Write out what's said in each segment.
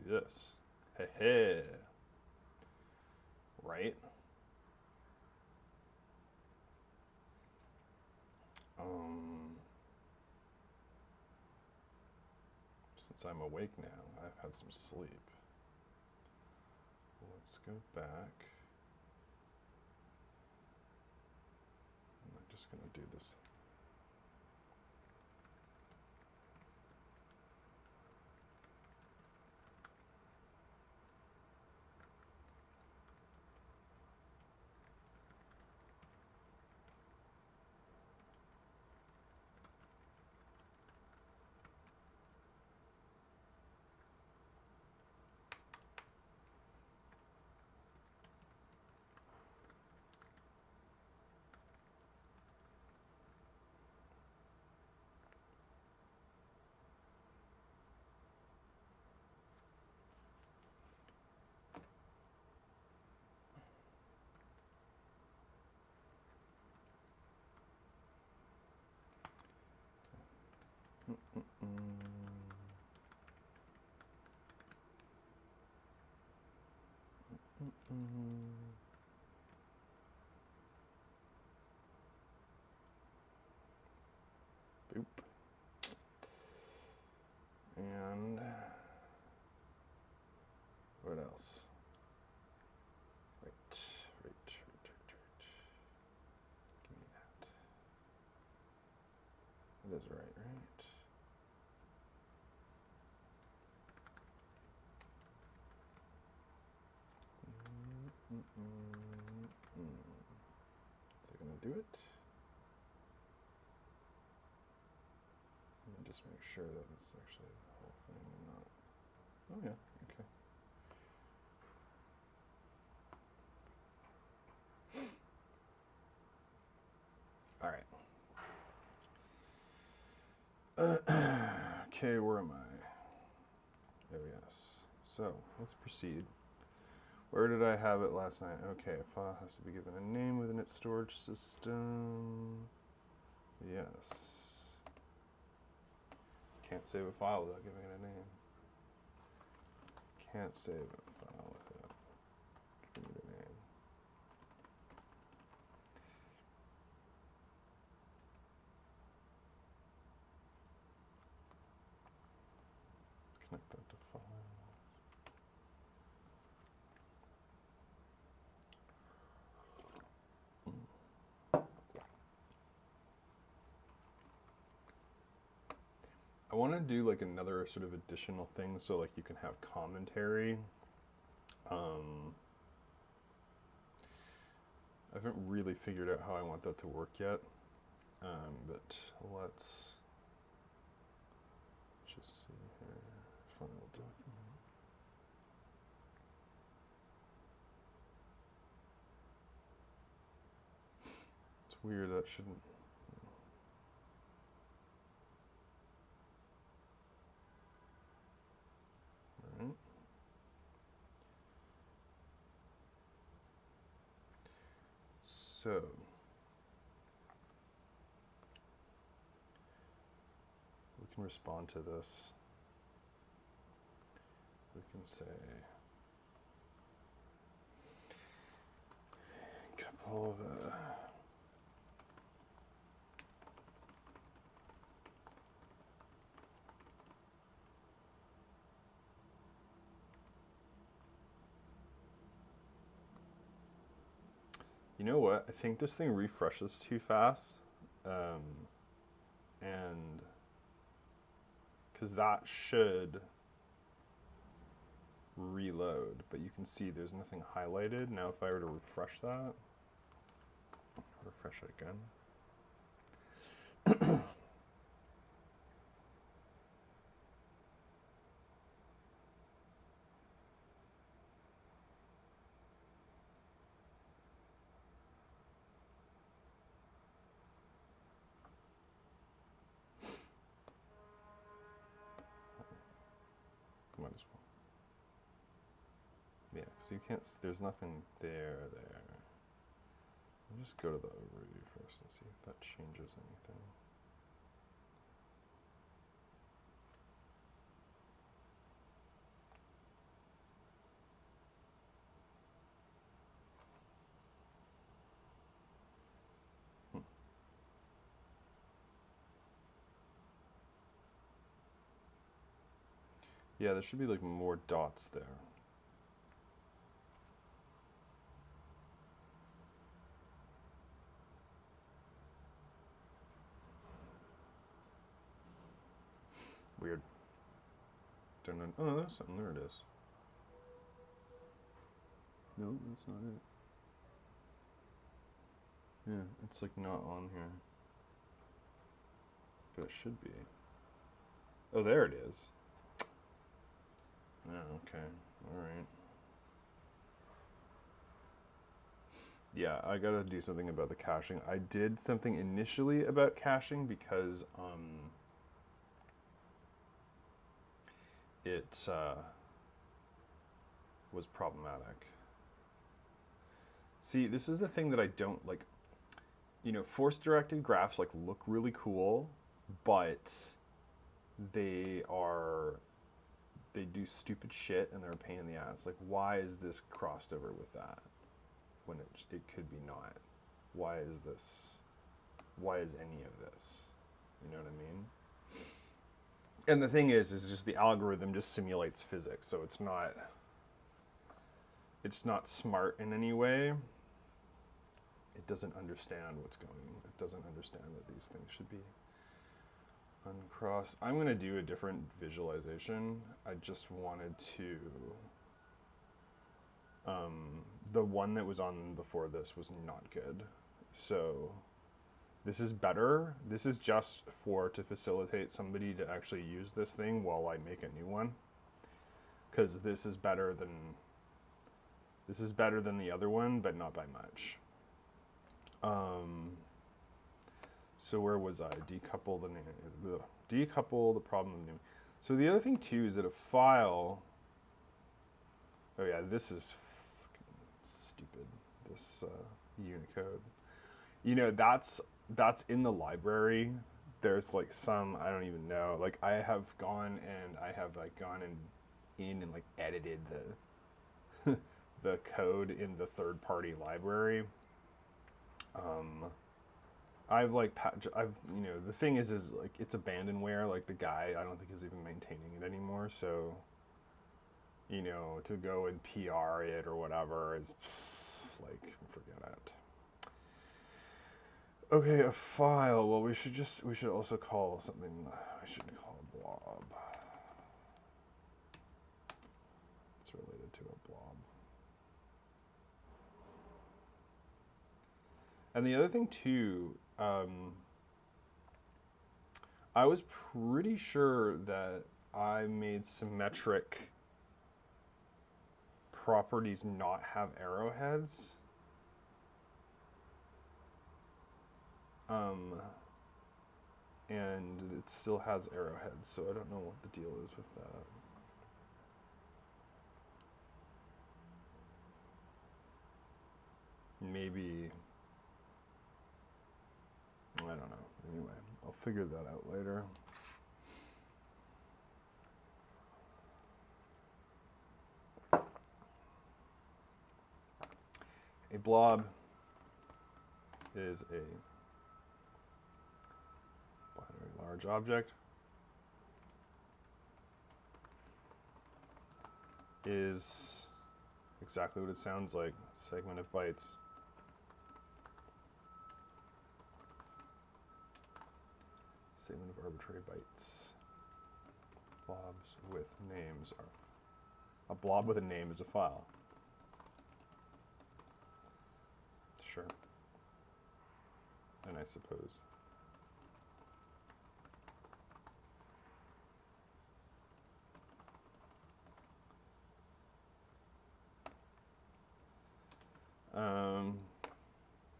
this. Hey, hey. Right? Since I'm awake now, I've had some sleep. Let's go back. I'm just going to do this. Boop. And what else? Right. Give me that. That is right? Is it going to do it? Let me just make sure that it's actually the whole thing and not. Oh, yeah, okay. All right. Okay, where am I? There we go. So let's proceed. Where did I have it last night? Okay, a file has to be given a name within its storage system. Yes. Can't save a file without giving it a name. Can't save a file without giving it a name. Connect that to file. I want to do like another sort of additional thing so like you can have commentary. I haven't really figured out how I want that to work yet, but let's just see here. Final document. It's weird, that shouldn't. Right. So we can respond to this. We can say a couple of the You know what? I think this thing refreshes too fast. And because that should reload, but you can see there's nothing highlighted. Now if I were to refresh that, refresh it again. Might as well. Yeah, so you can't, there's nothing there. I'll just go to the overview first and see if that changes anything. Yeah, there should be like more dots there. Weird. Don't know. Oh, no, there's something. There it is. No, that's not it. Yeah, it's like not on here. But it should be. Oh, there it is. Oh, okay. Alright. Yeah, I gotta do something about the caching. I did something initially about caching because it was problematic. See, this is the thing that I don't like. You know, force-directed graphs like look really cool, but they do stupid shit and they're a pain in the ass. Like, why is this crossed over with that when it could be not? Why is any of this? You know what I mean? And the thing is just the algorithm just simulates physics, so it's not smart in any way. It doesn't understand what's going on. It doesn't understand that these things should be uncrossed. I'm going to do a different visualization. I just wanted to... the one that was on before this was not good. So this is better. This is just to facilitate somebody to actually use this thing while I make a new one. Because this is better than the other one, but not by much. So where was I? Decouple the name. Decouple the problem of name. So the other thing too is that a file. Oh yeah, this is stupid. This Unicode. You know, that's in the library. There's like some, I don't even know. Like I have gone in and like edited the the code in the third-party library. You know, the thing is like it's abandonware. Like the guy, I don't think is even maintaining it anymore. So, you know, to go and PR it or whatever is like, forget it. Okay, a file. Well, we should also call something. We should call a blob. It's related to a blob. And the other thing too, I was pretty sure that I made symmetric properties not have arrowheads. And it still has arrowheads, so I don't know what the deal is with that. Maybe, I don't know. Anyway, I'll figure that out later. A blob is a binary large object. Is exactly what it sounds like, segment of bytes. Segment of arbitrary bytes. Blobs with names are... A blob with a name is a file. Sure. And I suppose.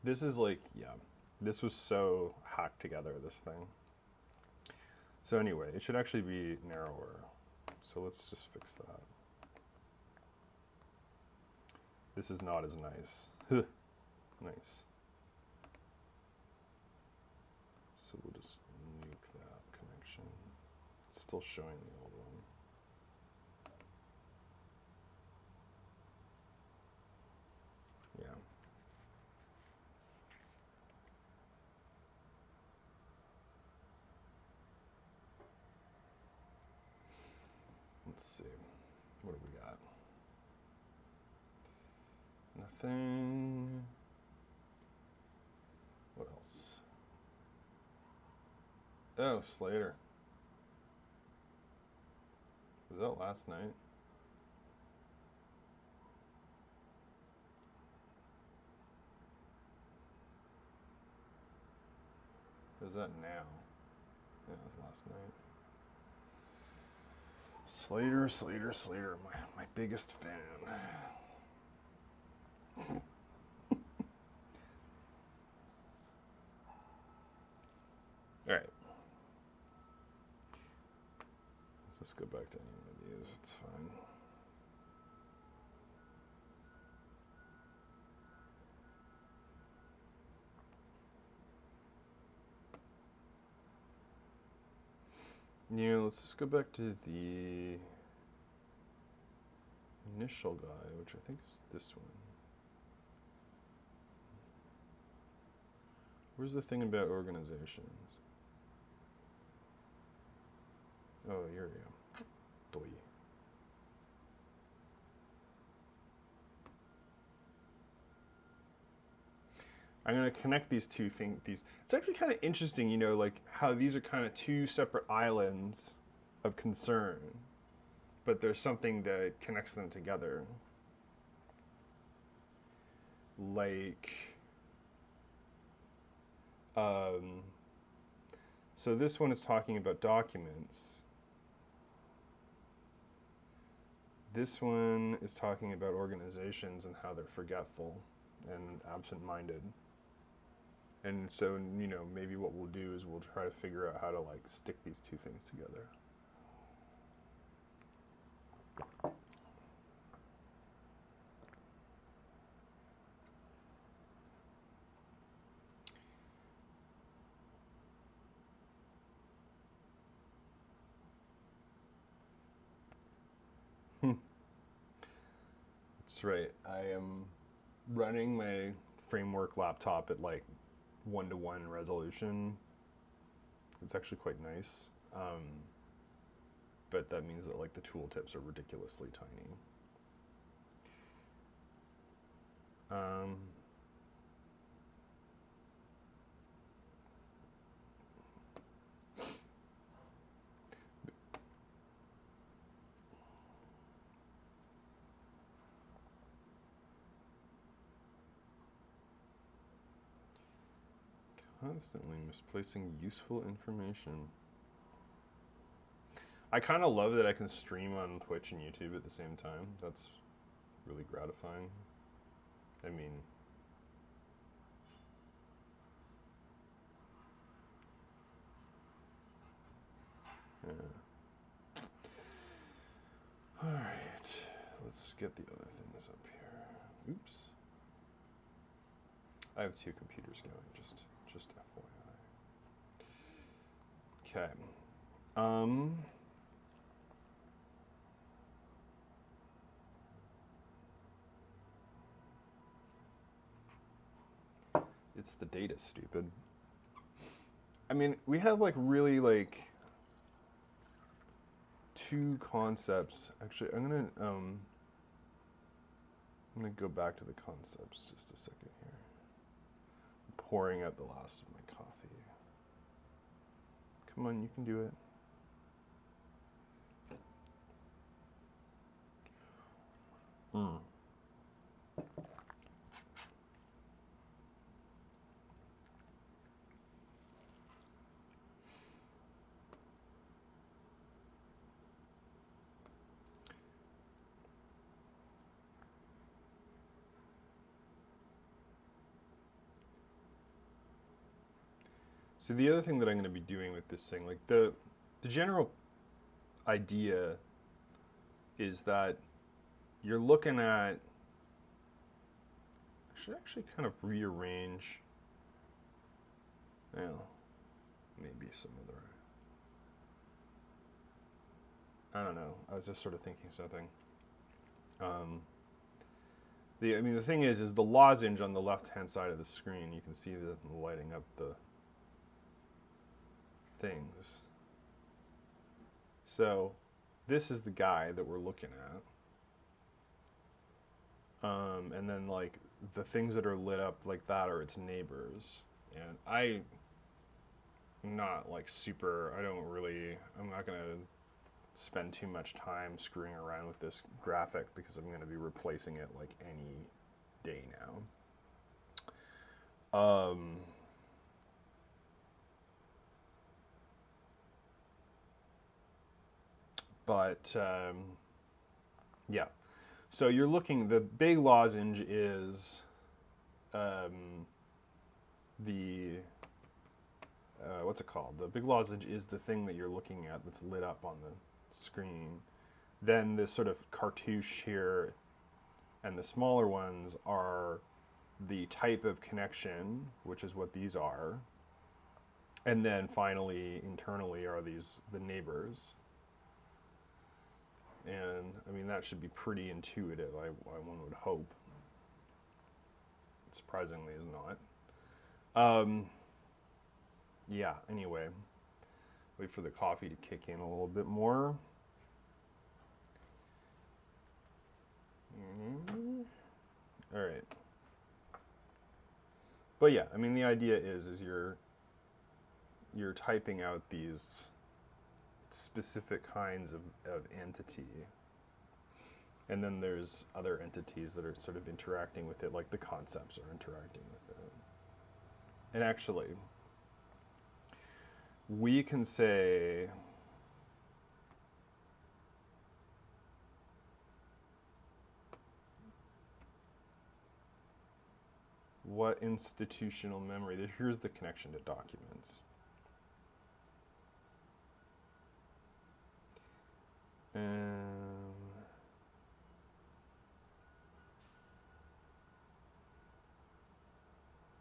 This is like, yeah, this was so hacked together, this thing. So anyway, it should actually be narrower. So let's just fix that. This is not as nice. Nice. So we'll just nuke that connection. It's still showing the old one. Yeah. Let's see. What do we got? Nothing. What else? Oh, Slater. Was that last night? Or is that now? Yeah, it was last night. Slater, my biggest fan. All right. Let's just go back to any one of these. It's fine. Yeah, let's just go back to the initial guy, which I think is this one. Where's the thing about organizations? Oh, here we go. Doi. I'm going to connect these two things. It's actually kind of interesting, you know, like how these are kind of two separate islands of concern, but there's something that connects them together. Like, so this one is talking about documents. This one is talking about organizations and how they're forgetful and absent-minded. And so, you know, maybe what we'll do is we'll try to figure out how to like stick these two things together. That's right. I am running my framework laptop at like 1:1 resolution. It's actually quite nice. But that means that like the tooltips are ridiculously tiny. Constantly misplacing useful information. I kind of love that I can stream on Twitch and YouTube at the same time. That's really gratifying. I mean, yeah. All right, let's get the other things up here. Oops. I have two computers going, just FYI. Okay. It's the data, stupid. I mean, we have like really like two concepts. Actually, I'm gonna go back to the concepts just a second here. I'm pouring out the last of my coffee. Come on, you can do it. So the other thing that I'm going to be doing with this thing, like the general idea is that you're looking at, I should actually kind of rearrange, well, maybe some other, I don't know, I was just sort of thinking something. I mean, the thing is the lozenge on the left-hand side of the screen, you can see the lighting up the things. So this is the guy that we're looking at. And then like the things that are lit up like that are its neighbors. And I'm not like super, I'm not gonna spend too much time screwing around with this graphic because I'm gonna be replacing it like any day now. Yeah. So you're looking, the big lozenge is what's it called? The big lozenge is the thing that you're looking at that's lit up on the screen. Then this sort of cartouche here and the smaller ones are the type of connection, which is what these are. And then finally, internally are the neighbors. And I mean, that should be pretty intuitive, one would hope. Surprisingly is not. Yeah, anyway, wait for the coffee to kick in a little bit more. All right. But yeah, I mean, the idea is you're typing out these specific kinds of entity. And then there's other entities that are sort of interacting with it, like the concepts are interacting with it. And actually, we can say what institutional memory, here's the connection to documents.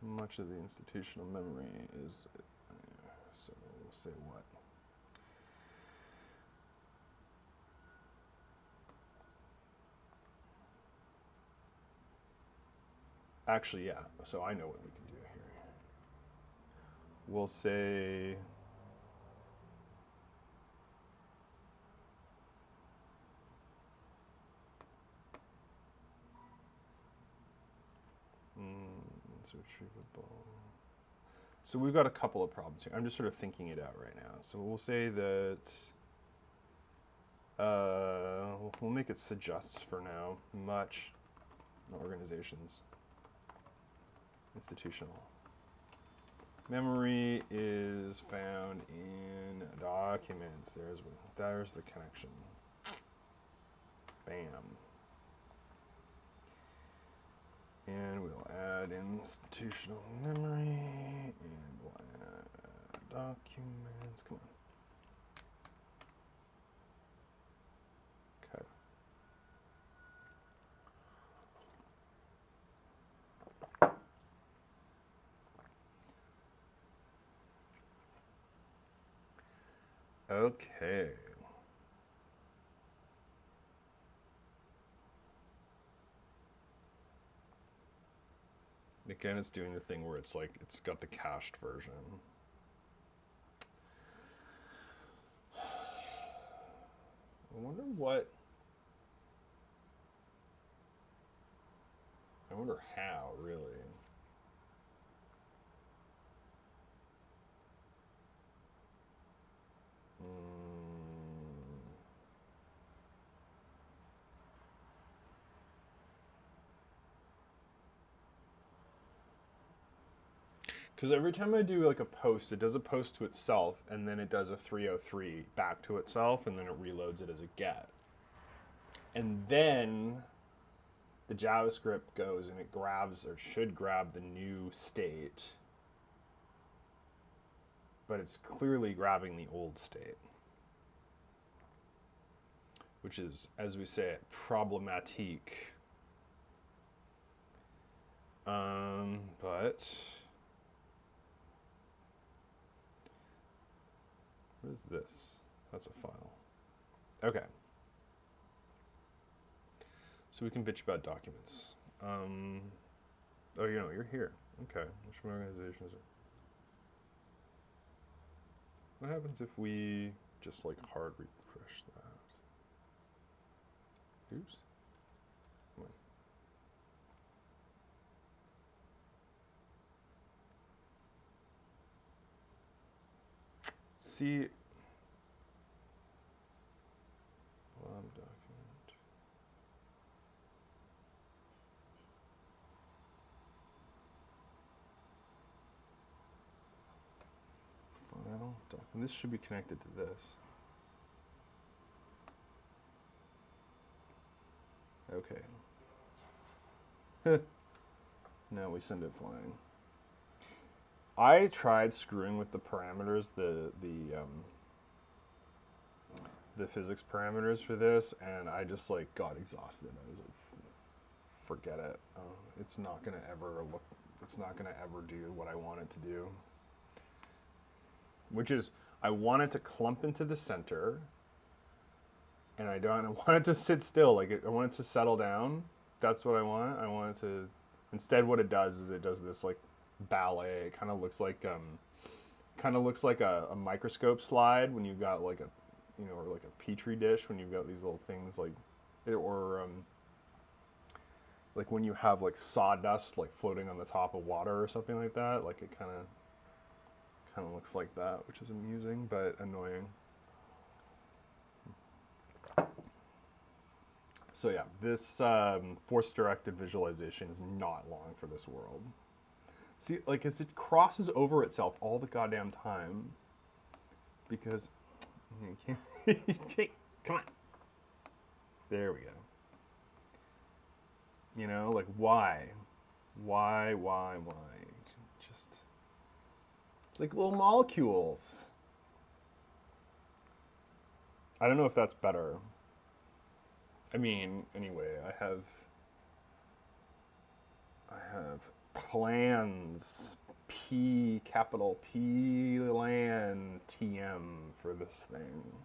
Much of the institutional memory is, so we'll say what? Actually, yeah, so I know what we can do here. We'll say it's retrievable. So we've got a couple of problems here. I'm just sort of thinking it out right now. So we'll say that we'll make it suggests for now. Much organizations. Institutional memory is found in documents. There's the connection. Bam. And we'll add institutional memory, and we'll add documents. Come on. Okay. Again, it's doing the thing where it's like, it's got the cached version. I wonder how, really. Because every time I do like a post, it does a post to itself, and then it does a 303 back to itself, and then it reloads it as a get. And then the JavaScript goes and it grabs, or should grab, the new state, but it's clearly grabbing the old state, which is, as we say, problematique. But what is this? That's a file. Okay. So we can bitch about documents. Oh, you're here. Okay. Which organization is it? What happens if we just like hard refresh that? Oops. Come on. See, document. File document. This should be connected to this. Okay. Now we send it flying. I tried screwing with the parameters, the physics parameters for this, and I just like got exhausted. I was like, forget it. It's not gonna ever look. It's not gonna ever do what I want it to do. Which is, I want it to clump into the center, and I want it to sit still. Like I want it to settle down. That's what I want. I want it to. Instead, what it does is it does this like ballet. It kind of looks like a microscope slide when you've got like a, you know, or like a petri dish when you've got these little things like, or like when you have like sawdust like floating on the top of water or something like that. Like it kind of looks like that, which is amusing but annoying. So yeah, this force-directed visualization is not long for this world. See, like as it crosses over itself all the goddamn time, because you can't, come on. There we go. You know, like why? Just, it's like little molecules. I don't know if that's better. I mean, anyway, I have plans, capital P LAN TM for this thing.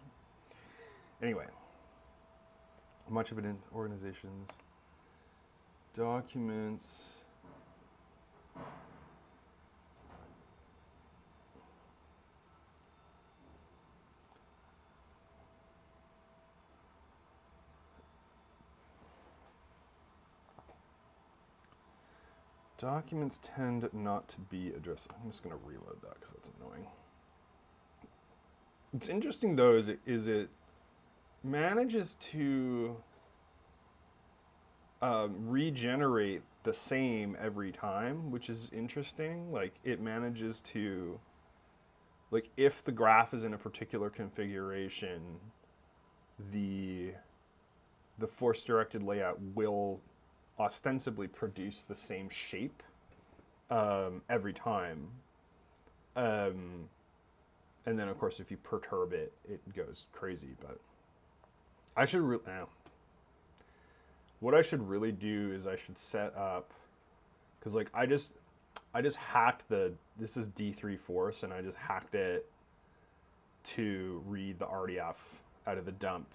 Anyway, much of it in organizations, documents. Documents tend not to be addressed. I'm just going to reload that because that's annoying. What's interesting though is it manages to regenerate the same every time, which is interesting. Like it manages to, like if the graph is in a particular configuration, the force-directed layout will ostensibly produce the same shape every time. And then, of course, if you perturb it, it goes crazy. But I should what I should really do is I should set up, because like I just hacked this is D3 Force, and I just hacked it to read the RDF out of the dump,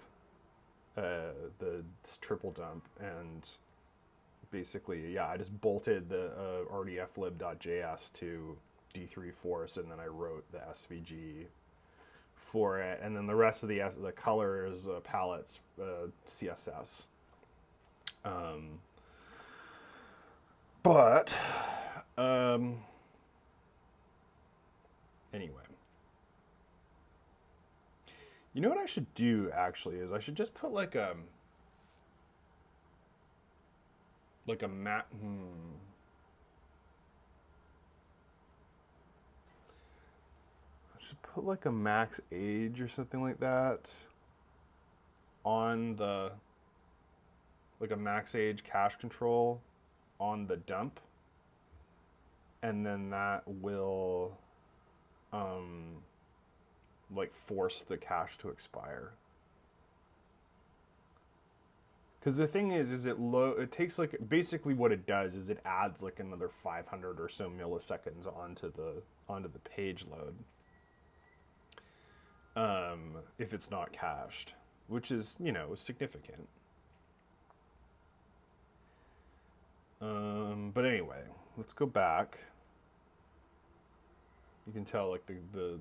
the triple dump, and basically, yeah, I just bolted the rdflib.js to D3 Force, and then I wrote the SVG for it, and then the rest of the colors palettes CSS. But anyway, you know what I should do actually is I should just put like a map. I should put like a max age or something like that on the, like a max age cache control on the dump, and then that will like force the cache to expire. Because the thing is it takes like, basically what it does is it adds like another 500 or so milliseconds onto the page load, if it's not cached, which is, you know, significant. But anyway, let's go back. You can tell like the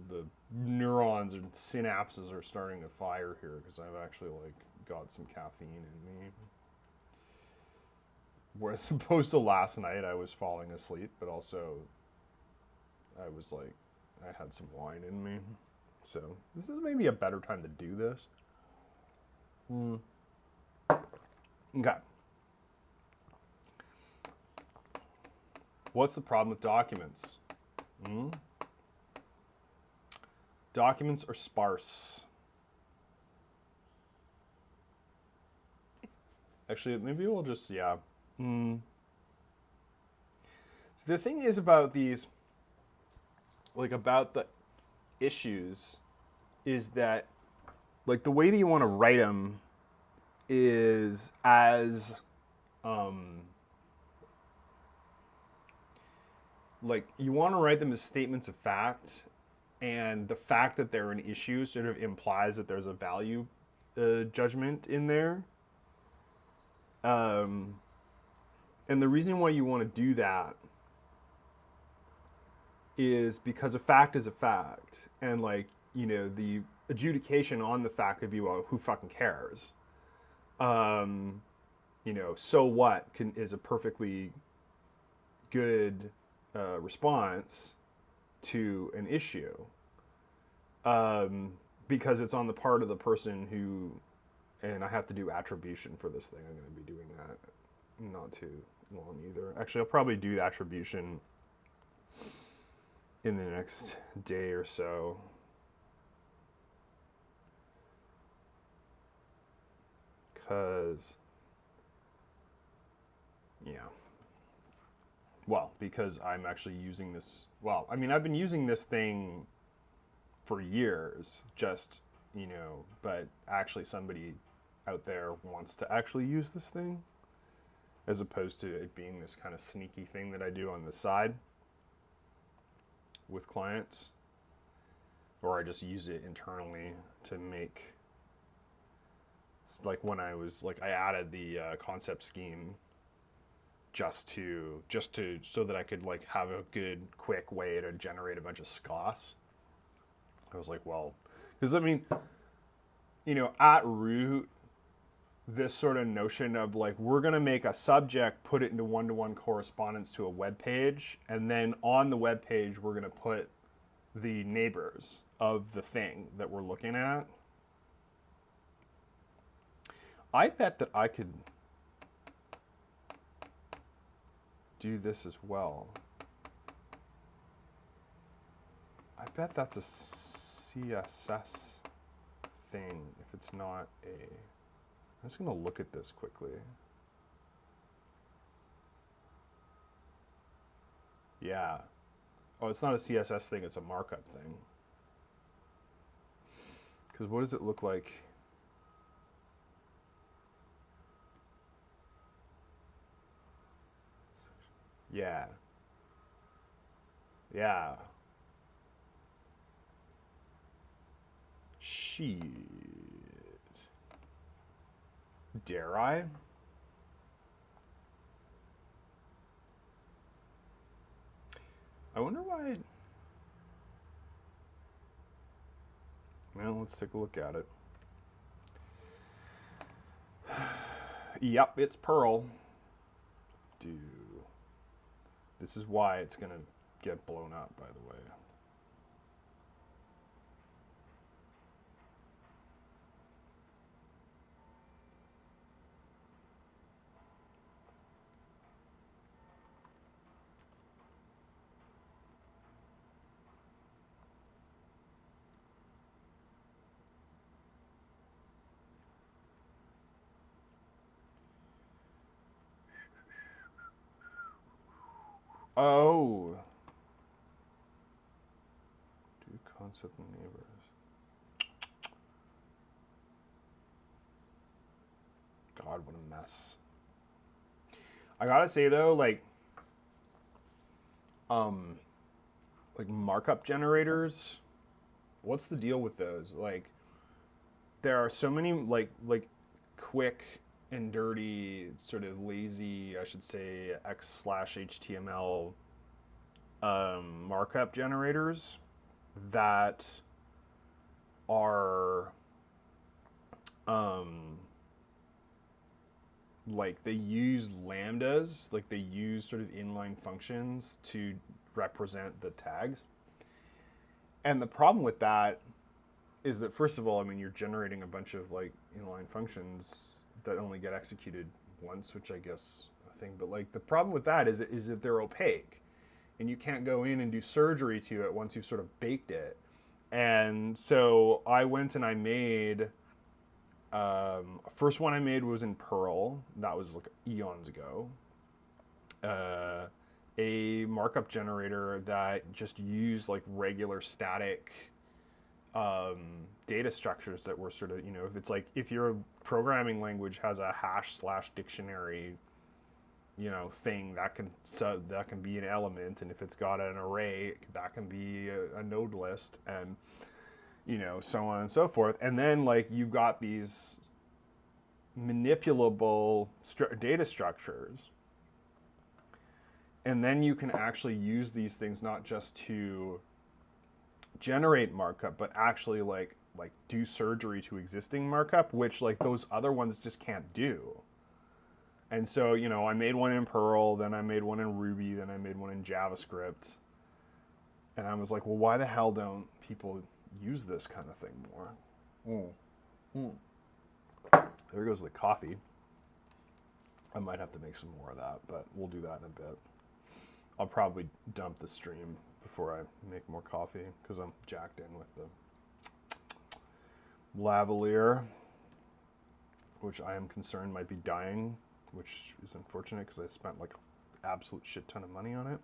neurons and synapses are starting to fire here because I've actually like got some caffeine in me. Whereas opposed to last night, I was falling asleep, but also I was like, I had some wine in me. So this is maybe a better time to do this. Okay. What's the problem with documents? Documents are sparse. Actually, maybe we'll just, yeah. So the thing is about these, like about the issues, is that like the way that you want to write them is as like you want to write them as statements of fact, and the fact that they're an issue sort of implies that there's a value judgment in there. And the reason why you want to do that is because a fact is a fact, and like, you know, the adjudication on the fact could be, well, who fucking cares? You know, so what is a perfectly good response to an issue, because it's on the part of the person who, and I have to do attribution for this thing. I'm going to be doing that not too long either. Actually, I'll probably do attribution in the next day or so. Because, yeah. Well, because I'm actually using this, well, I mean, I've been using this thing for years, just, you know, but actually somebody out there wants to actually use this thing, as opposed to it being this kind of sneaky thing that I do on the side with clients, or I just use it internally to make, like when I was, like I added the concept scheme just to so that I could like have a good quick way to generate a bunch of SCOS. I was like, well, because I mean, you know, at root, this sort of notion of like, we're going to make a subject, put it into one-to-one correspondence to a web page, and then on the web page, we're going to put the neighbors of the thing that we're looking at. I bet that I could do this as well. I bet that's a CSS thing if it's not a... I'm just going to look at this quickly. Yeah. Oh, it's not a CSS thing, it's a markup thing. Because what does it look like? Yeah. Yeah. Shit. Dare I? I wonder why. Well, let's take a look at it. Yep, it's Perl. This is why it's going to get blown up, by the way. Oh. Do concept neighbors. God, what a mess. I gotta say though, like markup generators, what's the deal with those? Like, there are so many like quick and dirty, sort of lazy, I should say, X/HTML markup generators that are like they use lambdas, like they use sort of inline functions to represent the tags. And the problem with that is that, first of all, I mean, you're generating a bunch of like inline functions that only get executed once, which I guess a thing. But like the problem with that is that they're opaque, and you can't go in and do surgery to it once you've sort of baked it. And so I went and I made. First one I made was in Perl. That was like eons ago. A markup generator that just used like regular static data structures that were sort of, you know, if it's like, if your programming language has a hash/dictionary, you know, thing that can be an element, and if it's got an array, that can be a node list, and you know, so on and so forth. And then like you've got these manipulable data structures, and then you can actually use these things not just to generate markup, but actually like do surgery to existing markup, which like those other ones just can't do. And so, you know, I made one in Perl, then I made one in Ruby, then I made one in JavaScript. And I was like, well, why the hell don't people use this kind of thing more? There goes the coffee. I might have to make some more of that, but we'll do that in a bit. I'll probably dump the stream before I make more coffee because I'm jacked in with the lavalier, which I am concerned might be dying, which is unfortunate because I spent like an absolute shit ton of money on it.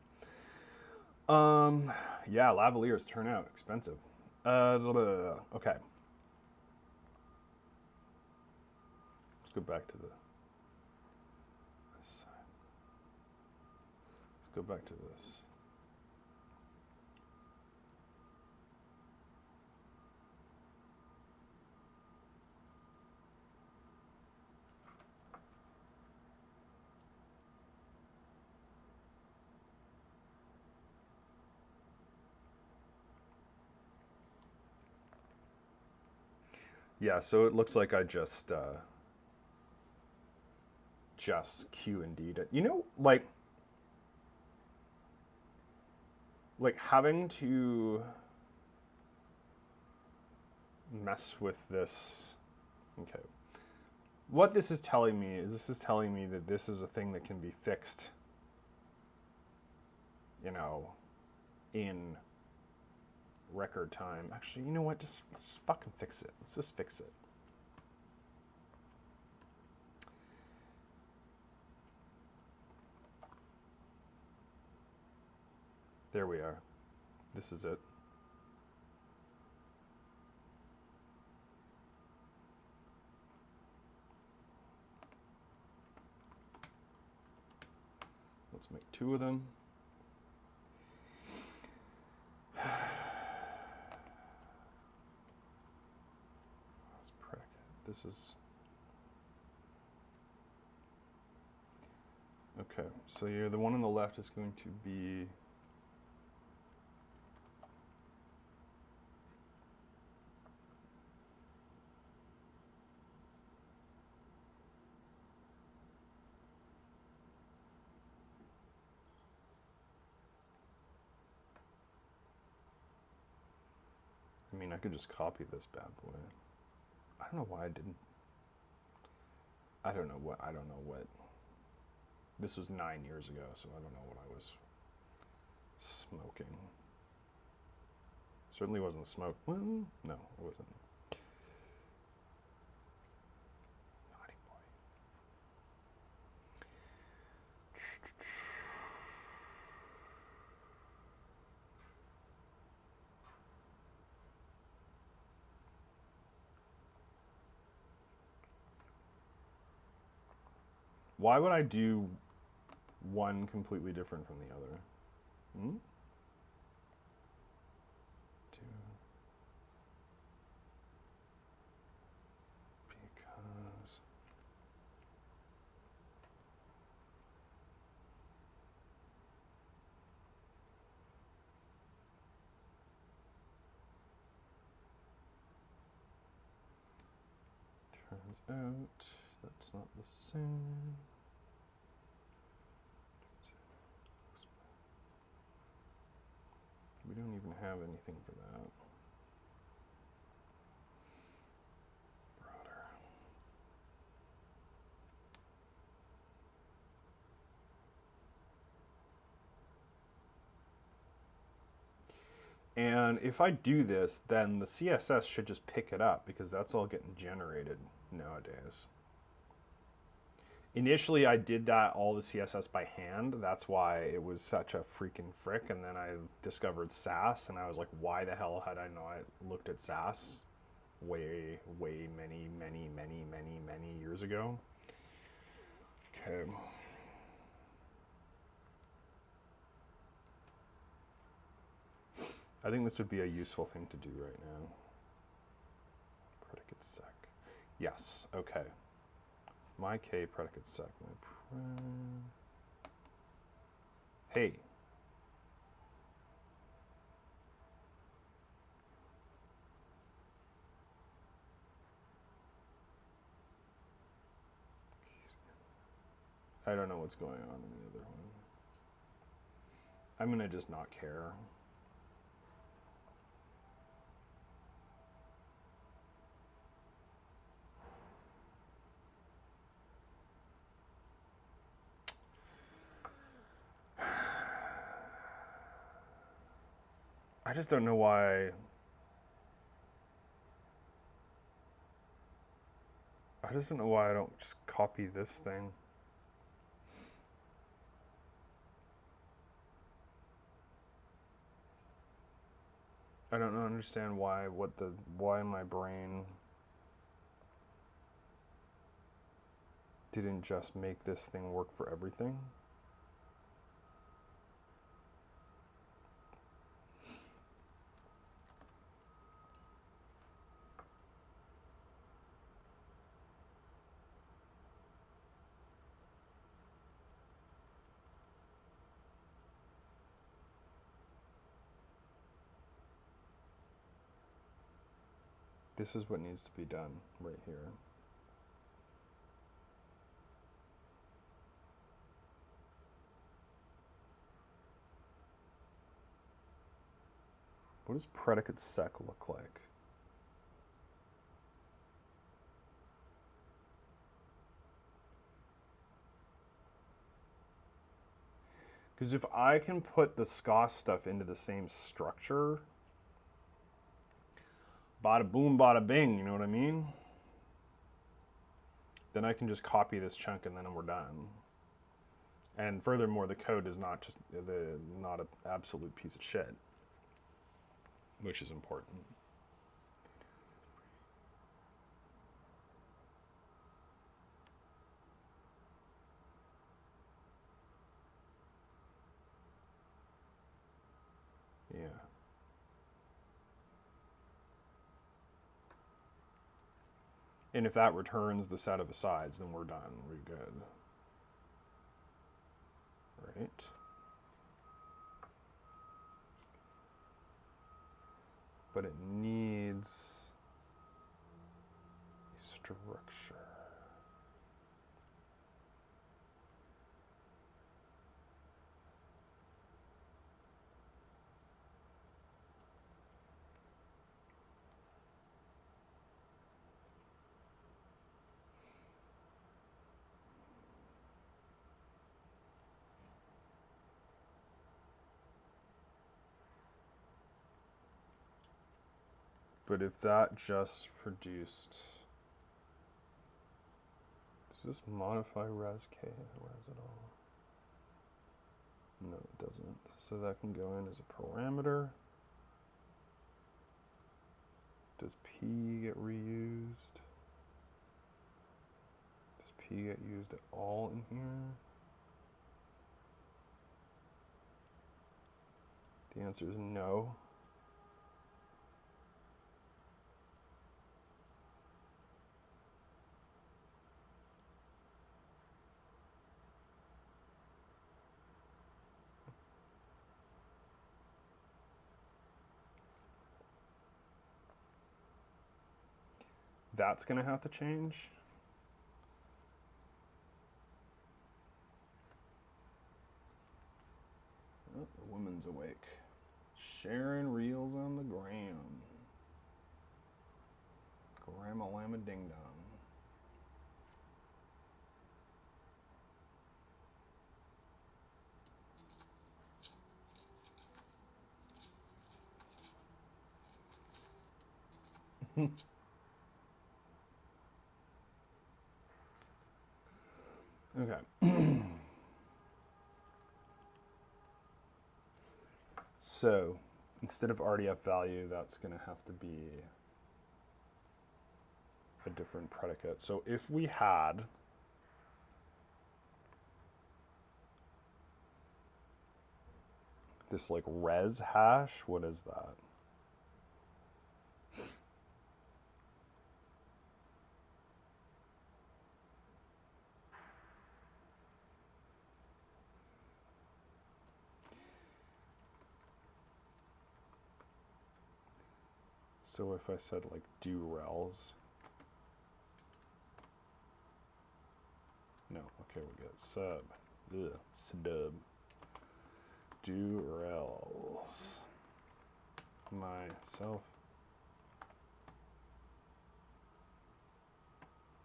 Yeah, lavaliers turn out expensive. Okay. Let's go back to this side. Let's go back to this. Yeah, so it looks like I just Q and D'd it. You know, like having to mess with this. Okay. What this is telling me is that this is a thing that can be fixed, you know, in record time. Actually, you know what? Let's fucking fix it. Let's just fix it. There we are. This is it. Let's make 2 of them. This is okay. So you're the one on the left is going to be I mean, I could just copy this bad boy. I don't know why I didn't. I don't know what. This was 9 years ago, so I don't know what I was smoking. Certainly wasn't smoke. Well, no, it wasn't. Naughty boy. Why would I do one completely different from the other? Hmm? 2. Because turns out That's not the same. We don't even have anything for that. Broader. And if I do this, then the CSS should just pick it up because that's all getting generated nowadays. Initially, I did that all the CSS by hand. That's why it was such a freaking frick. And then I discovered Sass, and I was like, why the hell had I not looked at Sass way many years ago? Okay. I think this would be a useful thing to do right now. Predicate sec. Yes, okay. mkay predicate sec. Hey. I don't know what's going on in the other one. I'm gonna just not care. I just don't know why. I just don't know why I don't just copy this thing. I don't understand why my brain didn't just make this thing work for everything. This is what needs to be done right here. What does predicate sec look like? Because if I can put the SCOS stuff into the same structure, bada boom, bada bing, you know what I mean? Then I can just copy this chunk and then we're done. And furthermore, the code is not just not an absolute piece of shit, which is important. Yeah. And if that returns the set of asides, then we're done. We're good. Right? But it needs a structure. But if that just produced, does this modify res k or res at all? No, it doesn't. So that can go in as a parameter. Does p get reused? Does p get used at all in here? The answer is no. That's going to have to change. Sharon's awake. Sharon reels on the gram. Grandma llama ding dong. Okay. So instead of RDF value, that's going to have to be a different predicate. So if we had this like res hash, what is that? So if I said like do rels, no, okay, we get stub, do rels, myself.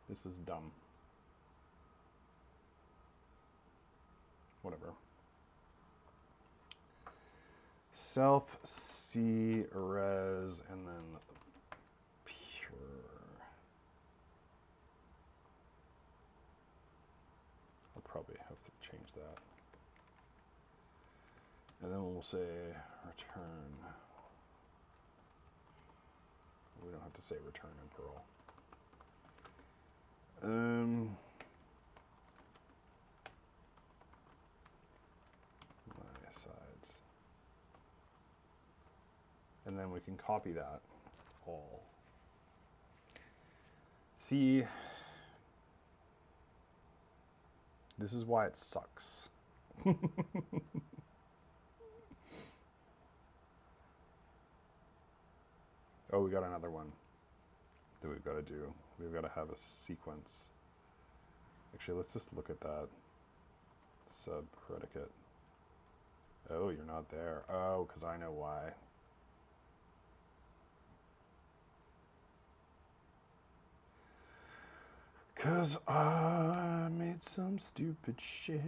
This is dumb. Whatever. Self C res and then pure. I'll probably have to change that. And then we'll say return. We don't have to say return in Perl. My sides. And then we can copy that all. See, this is why it sucks. Oh, we got another one that we've got to do. We've got to have a sequence. Actually, let's just look at that sub predicate. Oh, you're not there. Oh, because I know why. Because I made some stupid shit.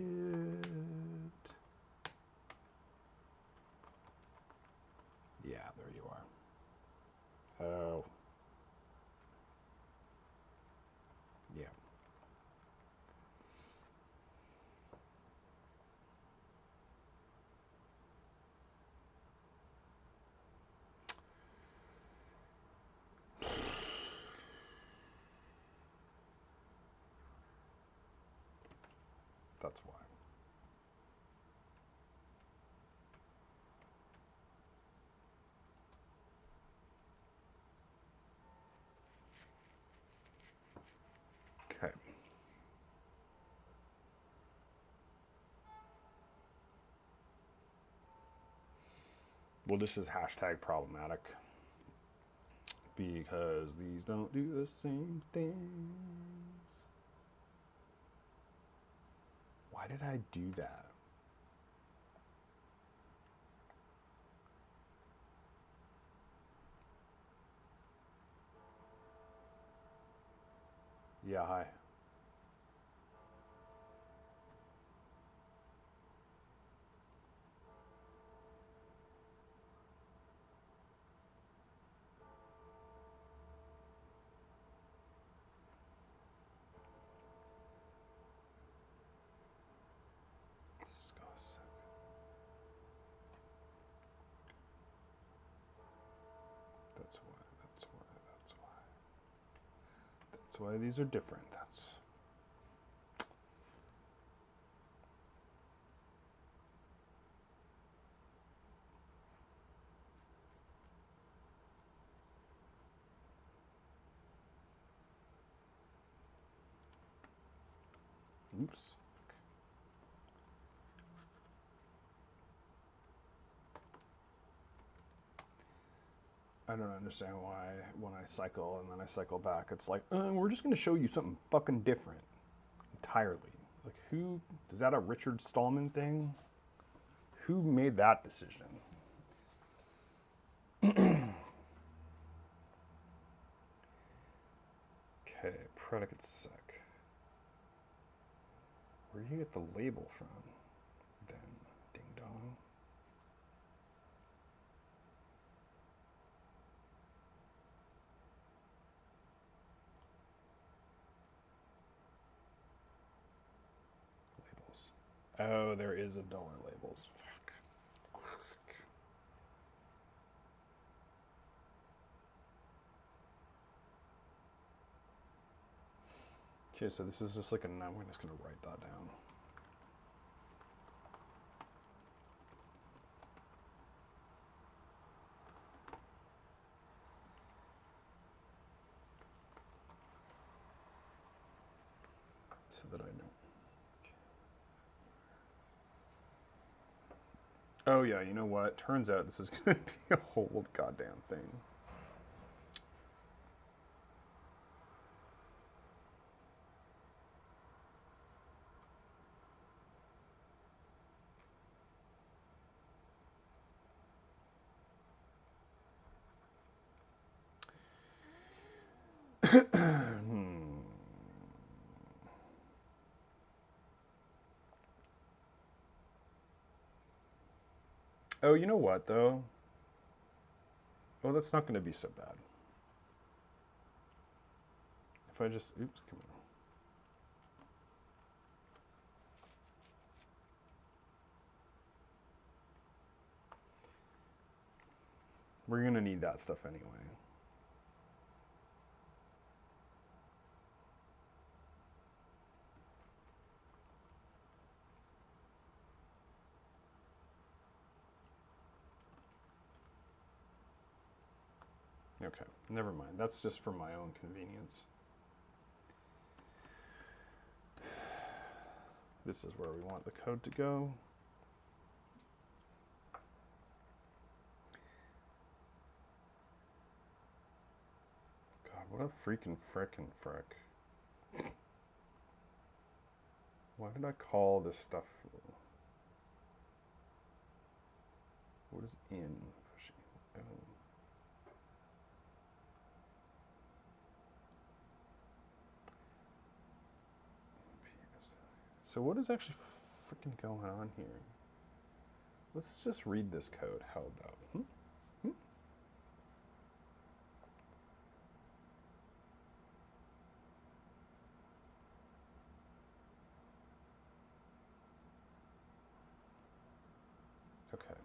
Yeah, there you are. Oh. Yeah. That's why. Okay. Well, this is hashtag problematic because these don't do the same things. Why did I do that? Yeah, hi. That's why these are different. That's oops. I don't understand why when I cycle and then I cycle back, it's like, we're just going to show you something fucking different entirely. Like, who, is that a Richard Stallman thing? who made that decision? Okay, predicate sec. Where do you get the label from? Then, ding dong. Labels. Oh, there is a dollar labels. Fuck. Okay, so this is just like a noun. We're just gonna write that down. So that I know. Oh yeah, you know what? Turns out this is gonna be a whole goddamn thing. Oh, you know what though? Oh, that's not going to be so bad. If I just, oops, come on. We're going to need that stuff anyway. Okay, never mind. That's just for my own convenience. This is where we want the code to go. God, what a frickin' frick. Why did I call this stuff? What is in? Oh. So what is actually freaking going on here? Let's just read this code. How about? Okay.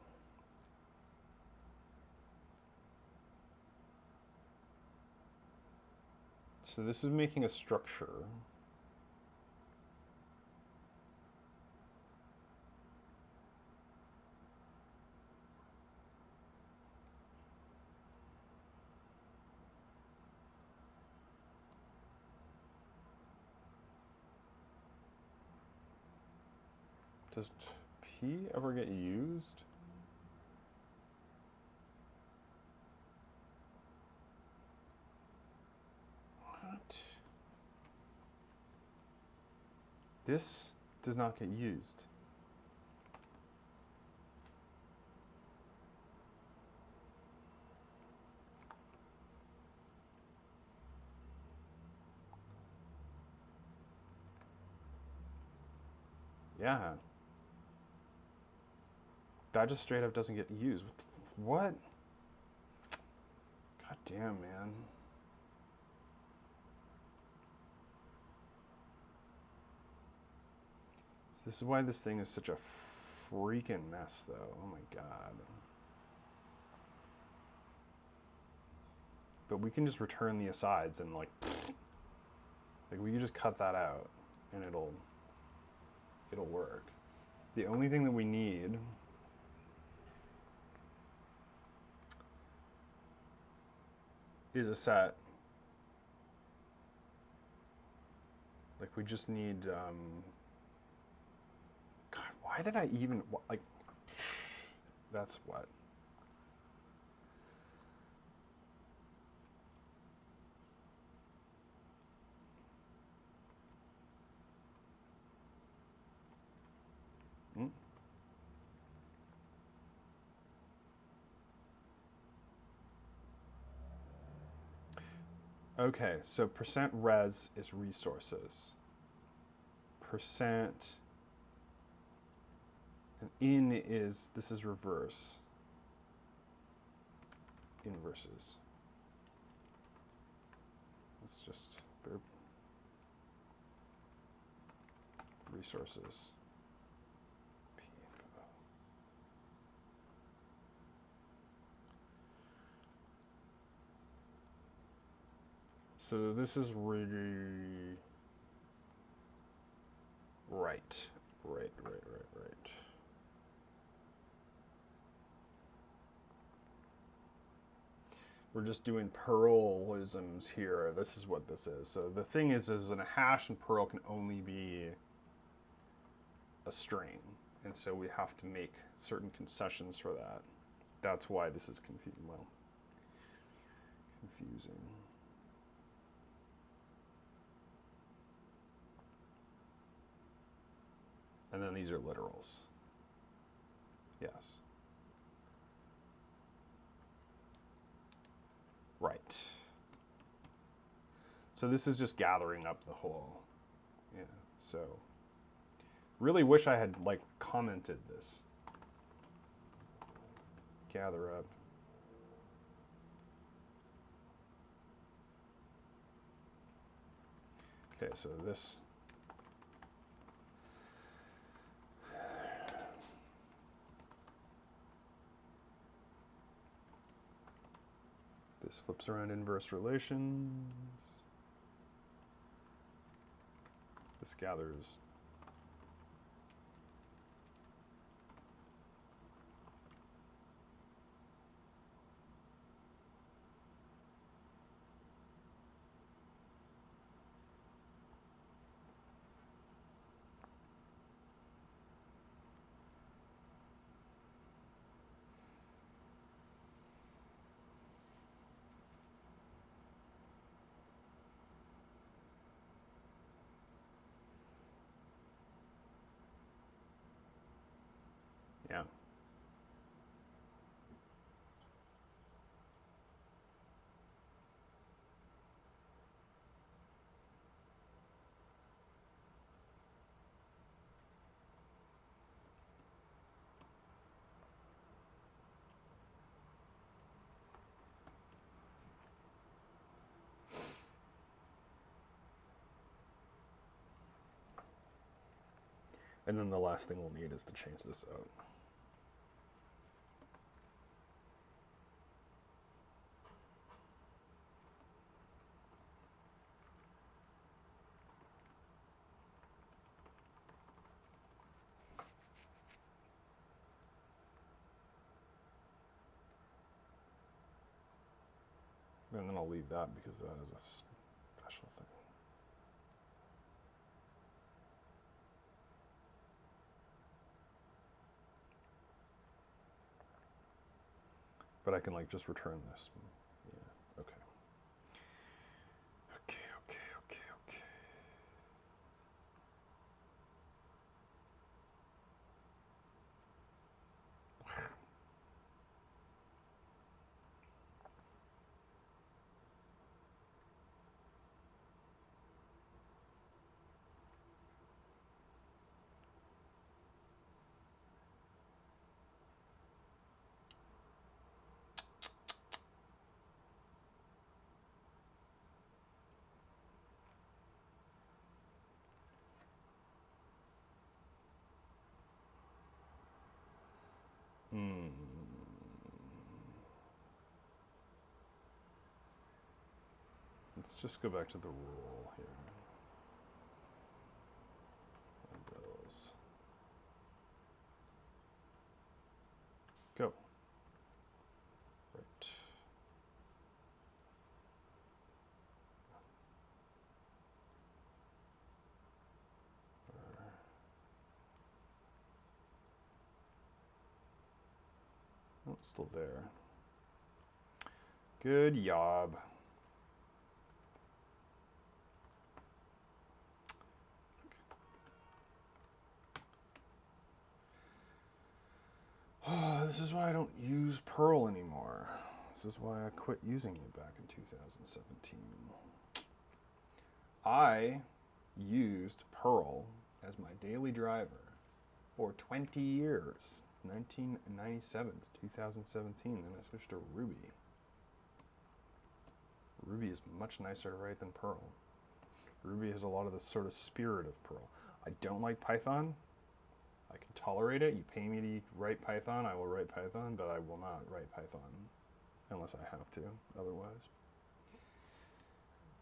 So this is making a structure. Does P ever get used? What? This does not get used. Yeah. That just straight up doesn't get used. What? God damn, man. This is why this thing is such a freaking mess, though. Oh my god. But we can just return the asides and like we can just cut that out and it'll work. The only thing that we need is a set. Like we just need, God, why did I even, like, that's what. Okay, so percent res is resources. Percent and in is, this is reverse. Inverses. Let's just resources. So this is really right. We're just doing Perlisms here. This is what this is. So the thing is in a hash and Perl can only be a string. And so we have to make certain concessions for that. That's why this is confusing. Well, confusing. And then these are literals. Yes. Right. So this is just gathering up the whole. Yeah. So really wish I had like commented this. Gather up. Okay, so this. This flips around inverse relations. This gathers. Yeah. And then the last thing we'll need is to change this out. And then I'll leave that because that is a special thing. But I can like just return this. Yeah, okay. Okay. Let's just go back to the rule here. Those. Go. Right. Oh, it's still there. Good job. Oh, this is why I don't use Perl anymore. This This is why I quit using it back in 2017. I used Perl as my daily driver for 20 years, 1997 to 2017. Then I switched to Ruby. Ruby is much nicer to write than Perl. Ruby has a lot of the sort of spirit of Perl. I don't like Python. I can tolerate it. You pay me to write Python, I will write Python, but I will not write Python unless I have to, otherwise.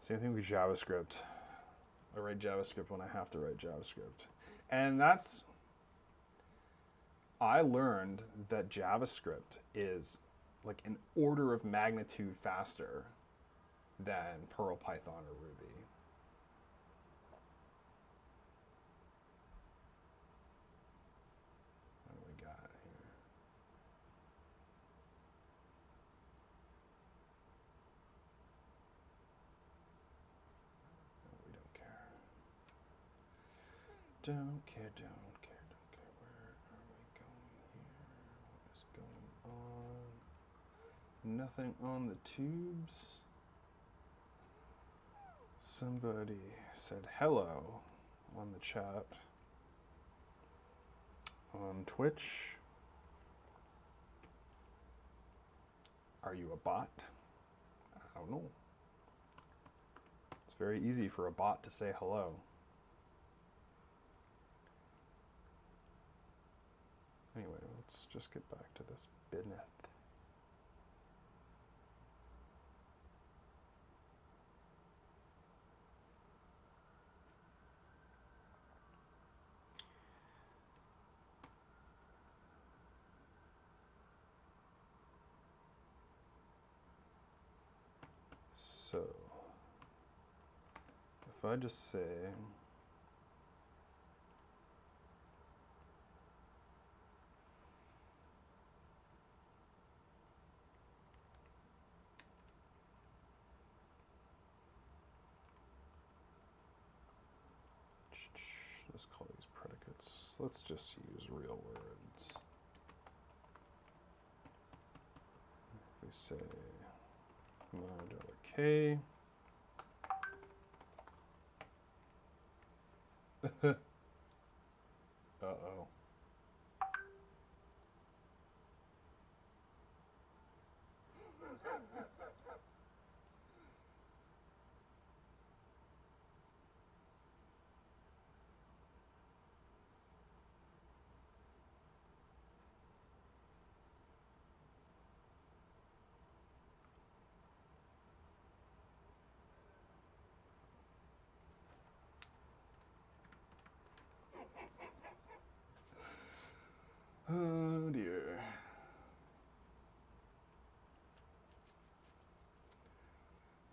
Same thing with JavaScript. I write JavaScript when I have to write JavaScript. And I learned that JavaScript is like an order of magnitude faster than Perl, Python, or Ruby. What do we got here? No, we don't care. Don't care, don't care, don't care. Where are we going here? What is going on? Nothing on the tubes. Somebody said hello on the chat on Twitch. Are you a bot? I don't know. It's very easy for a bot to say hello. Anyway, let's just get back to this business. So, if I just say let's call these predicates. Let's just use real words. If we say $k. Uh-oh. Oh dear.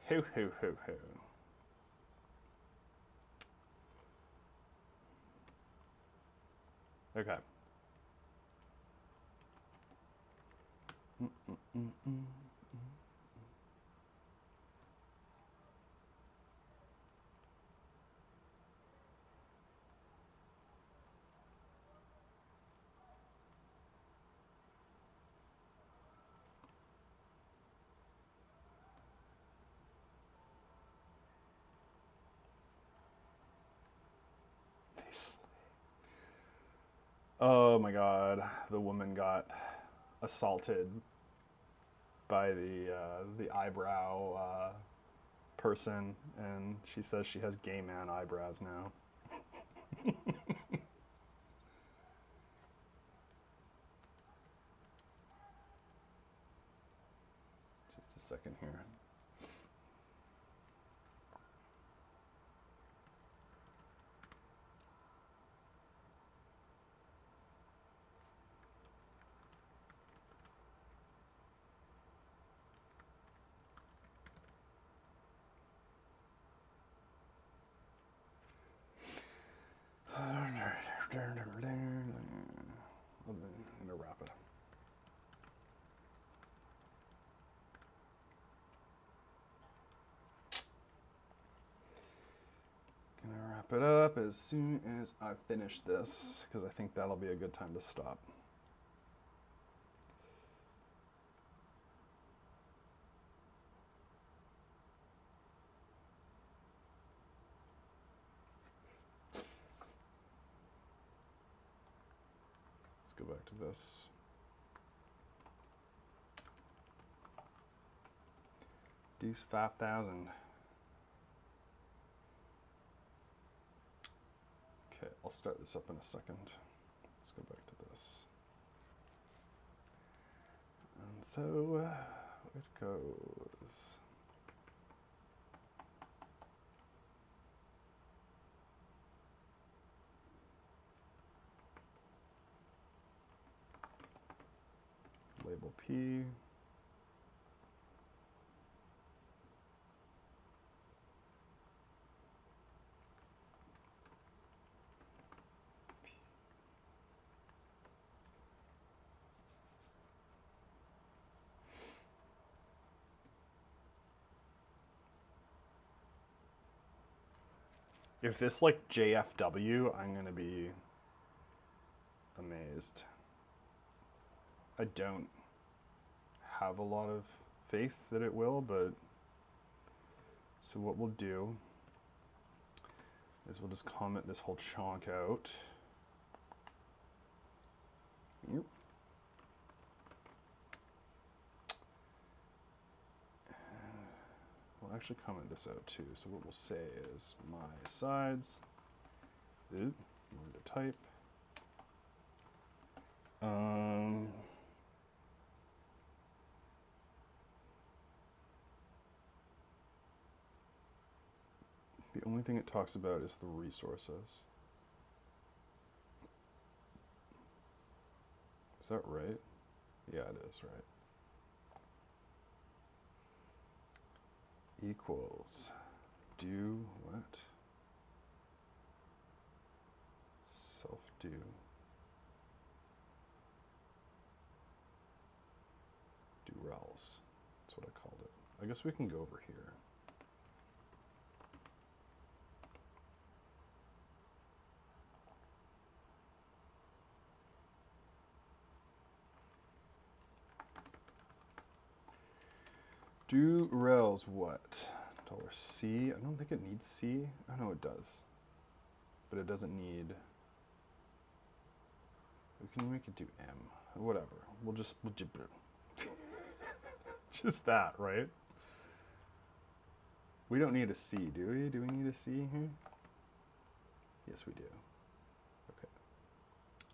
Ho, ho, ho, ho. Okay. Oh my God, the woman got assaulted by the eyebrow person, and she says she has gay man eyebrows now. Just a second here. I'm gonna wrap it up. Gonna wrap it up as soon as I finish this, because I think that'll be a good time to stop. go back to this. Deuce 5,000. Okay, I'll start this up in a second. Let's go back to this. And so it goes. Label P. If this like JFW, I'm gonna be amazed. I don't have a lot of faith that it will, but so what we'll do is we'll just comment this whole chunk out. Yep. We'll actually comment this out too. So what we'll say is my sides. Learn to type. The only thing it talks about is the resources. Is that right? Yeah, it is, right. Equals do what? Self do. Do rels. That's what I called it. I guess we can go over here. Do rels what? $C. I don't think it needs C. I know it does. But it doesn't need. We can make it do M. Whatever. We'll just just that, right? We don't need a C, do we? Do we need a C here? Yes, we do. Okay.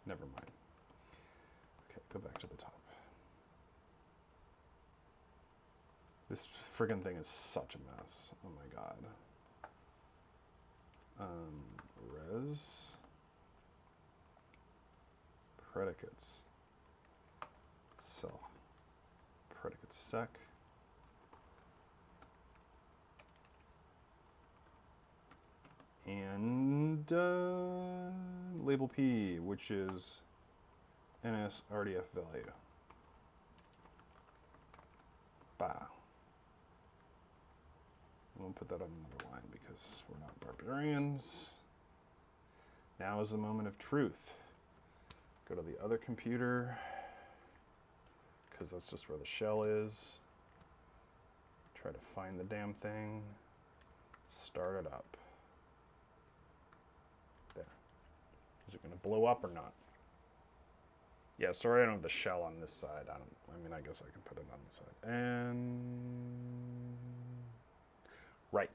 Never mind. Okay, go back to the top. This friggin' thing is such a mess. Oh my god. Res. Predicates. Self. Predicate sec. And label P, which is NS RDF value. Bah. We'll put that on another line because we're not barbarians. Now is the moment of truth. Go to the other computer, because that's just where the shell is. Try to find the damn thing. Start it up. There. Is it going to blow up or not? Yeah, sorry I don't have the shell on this side. I mean, I guess I can put it on the side. And right.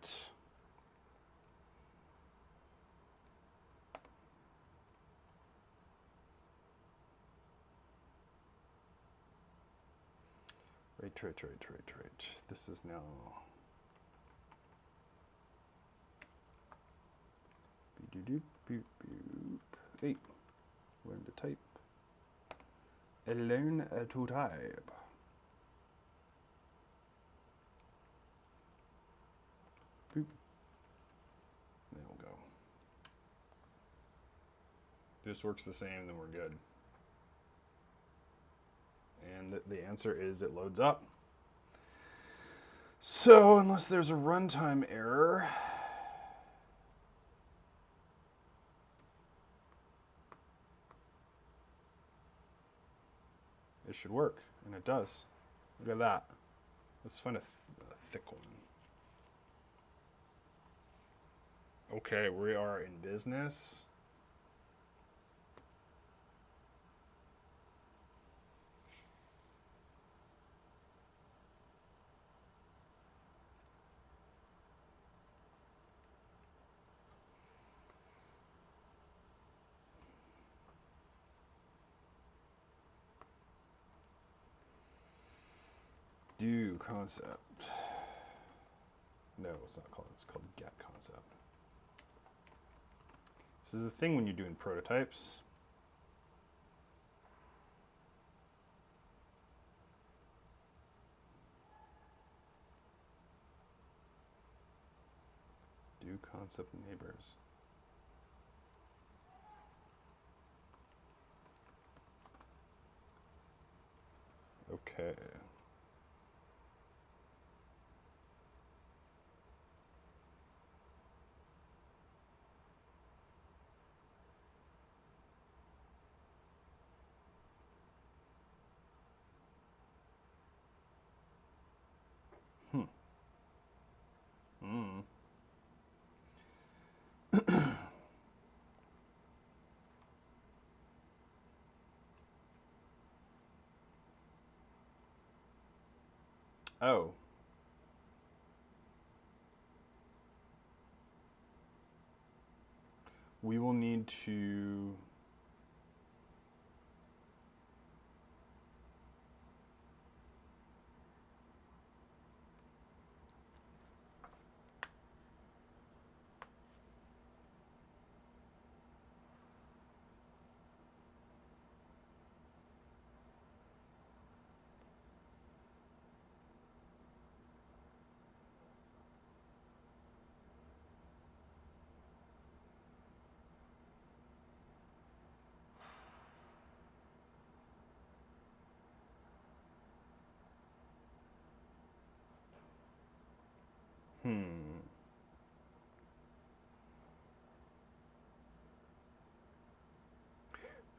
Right. This is now Hey, learn to type. Learn to type. Boop. There we go. This works the same, then we're good. And the answer is it loads up. So unless there's a runtime error, it should work, and it does. Look at that. Let's find a thick one. Okay, we are in business. Do concept. No, it's not called. It's called get concept. This is the thing when you're doing prototypes. Do concept neighbors. Okay. Oh. We will need to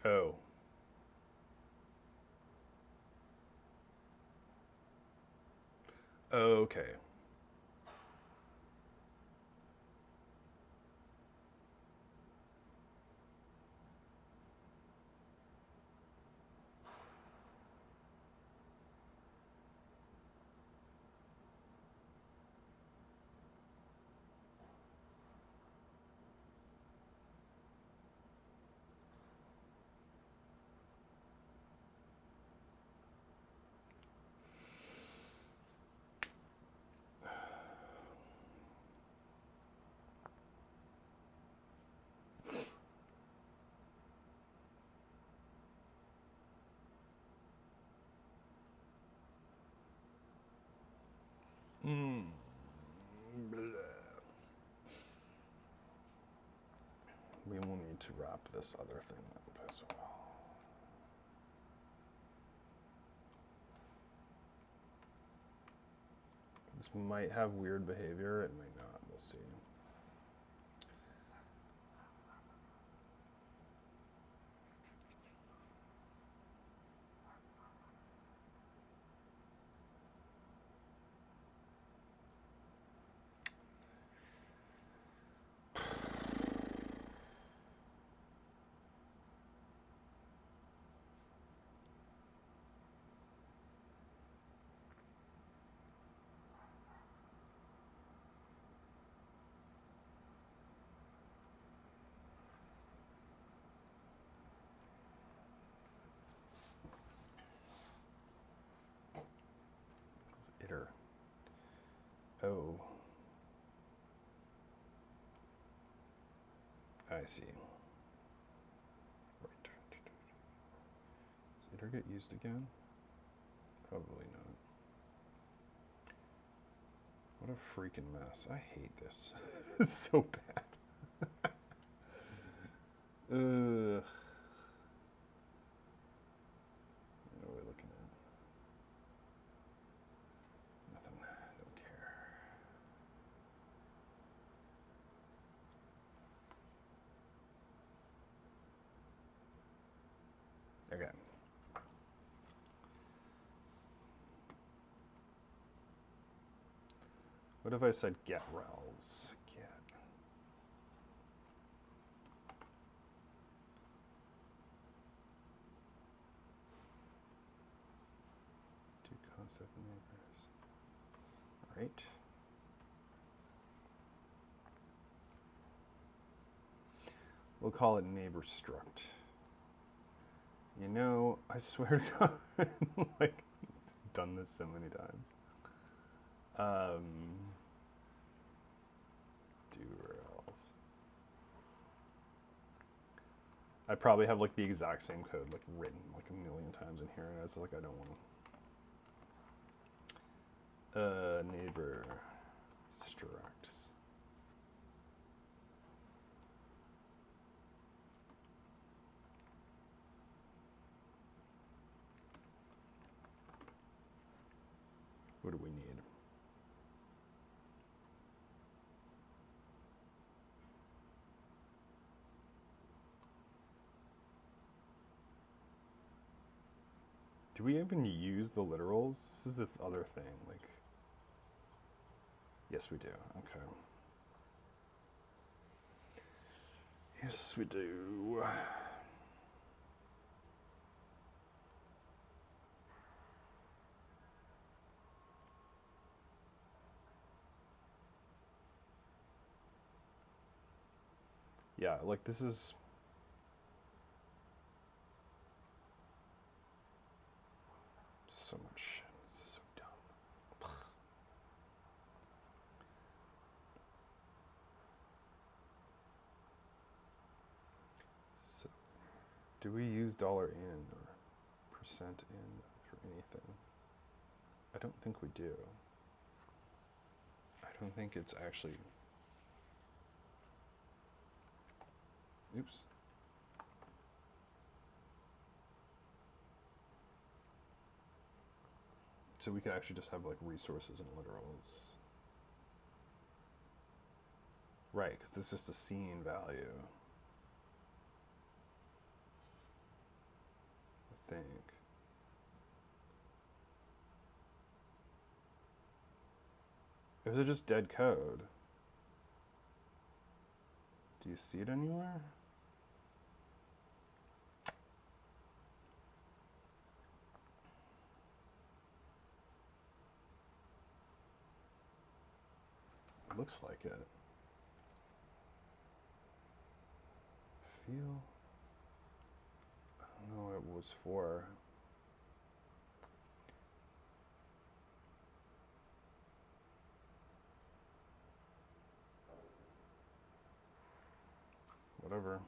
Oh. Okay. We will need to wrap this other thing up as well. This might have weird behavior, it might not, we'll see. Iter. Oh. I see. Right. Does iter get used again? Probably not. What a freaking mess. I hate this. It's so bad. Ugh. What are we looking at? Nothing. Don't care. Okay. What if I said get rels? Get. Do concept neighbors. All right. We'll call it neighbor struct. You know, I swear to God, like, done this so many times. Do else. I probably have like the exact same code like written like a million times in here, and it's like I don't want to. Neighbor structs. What do we need? Do we even use the literals? This is the other thing. Like, yes, we do. Okay. Yes, we do. Yeah, like this is so much shit. This is so dumb. So, do we use $in or percent in for anything? I don't think we do. I don't think it's actually. Oops. So we could actually just have like resources and literals. Right, because it's just a scene value. I think. Is it just dead code? Do you see it anywhere? It looks like it. Feel. I don't know what it was for. Whatever.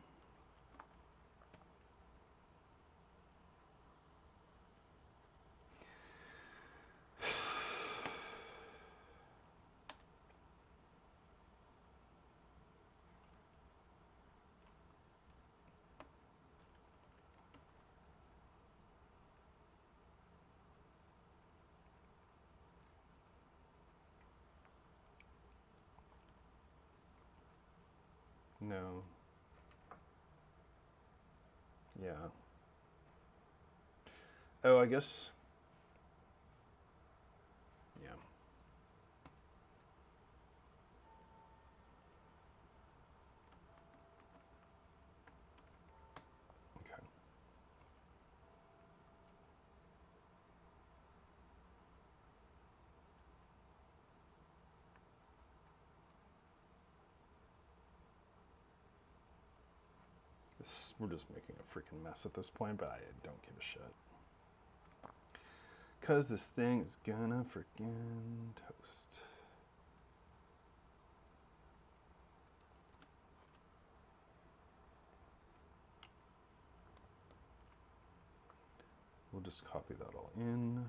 No. Yeah. Oh, I guess. Yeah. Okay. We're just making a freaking mess at this point, but I don't give a shit. Because this thing is gonna freaking toast. We'll just copy that all in.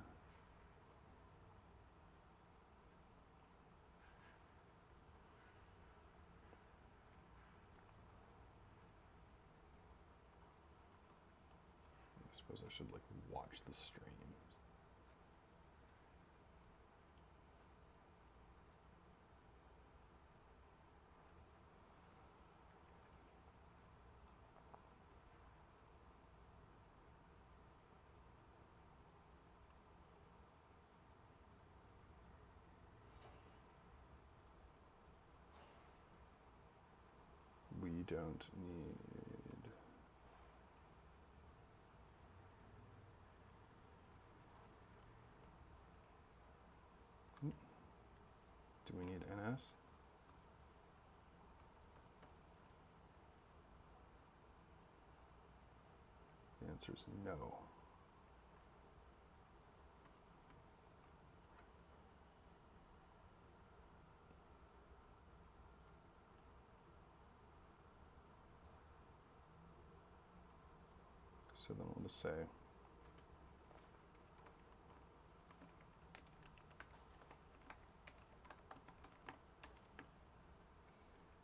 I suppose I should like watch the streams. We don't need. Do we need NS? The answer is no. So then we'll just say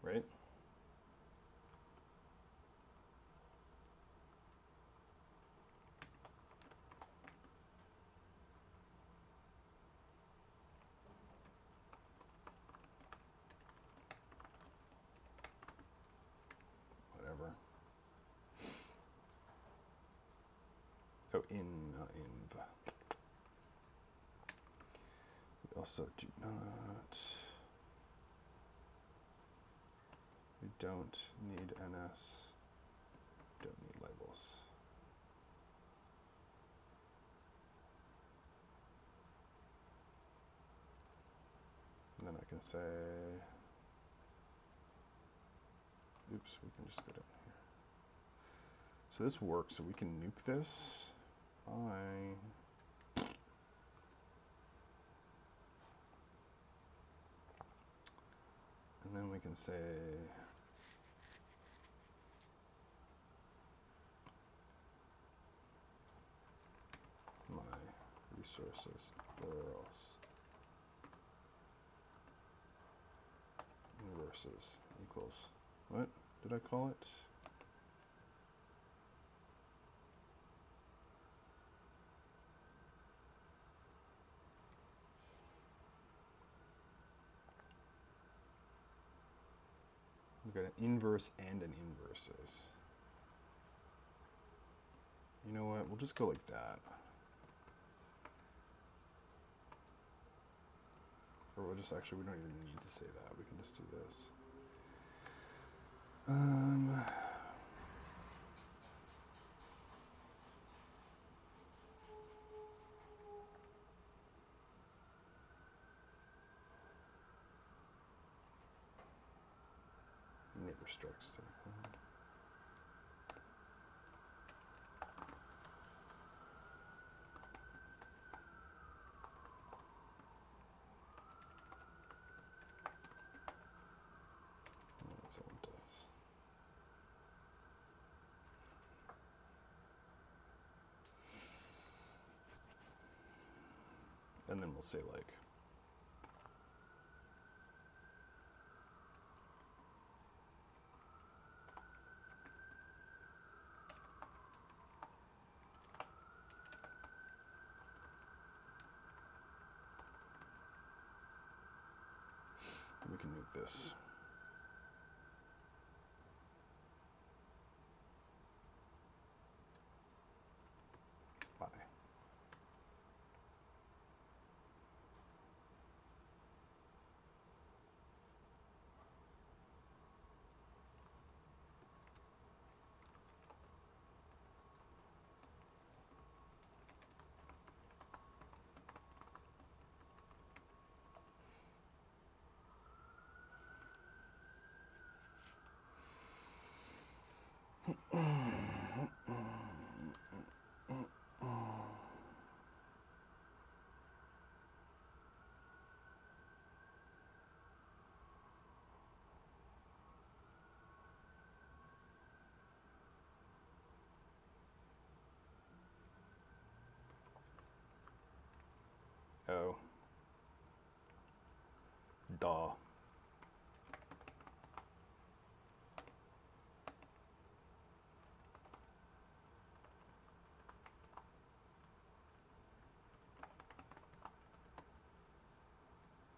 right? Whatever. Oh, not inv. We also do not. We don't need ns. Don't need labels. And then I can say, oops, we can just go down here. So this works, so we can nuke this by and then we can say my resources or else versus equals, what did I call it? We've got an inverse and an inverses. You know what, we'll just go like that. Or we'll just, actually, we don't even need to say that. We can just do this. Neighbor strikes to that's all it does. And then we'll say like we can nuke this. Bye. Oh. Duh.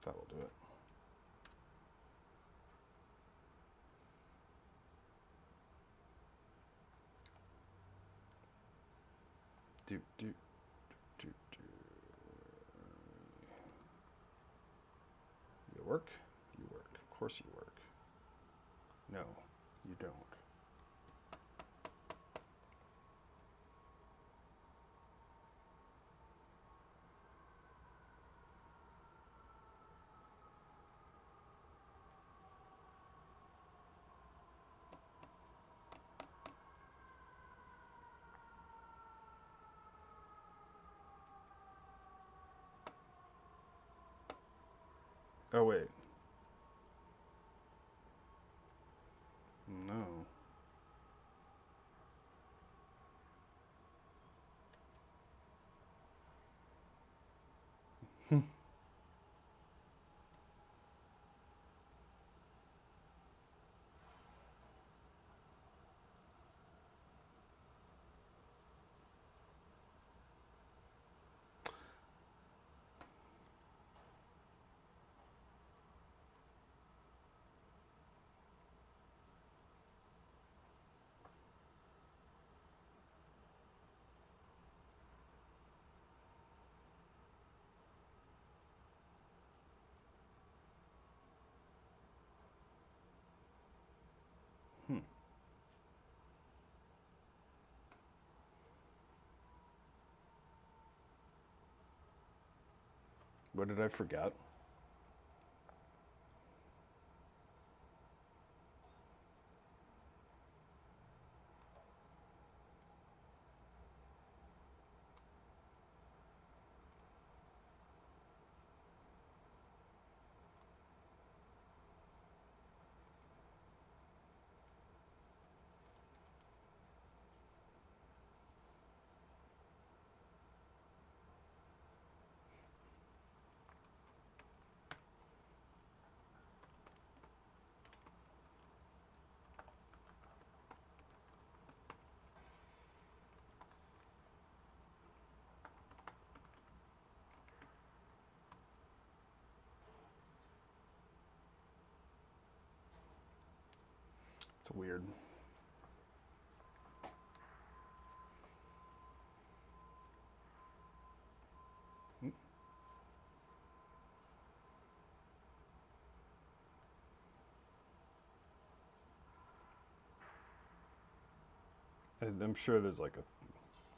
That will do it. Do. You work? You work. Of course you work. No, you don't. Oh, wait. No. What did I forget? It's weird. I'm sure there's like a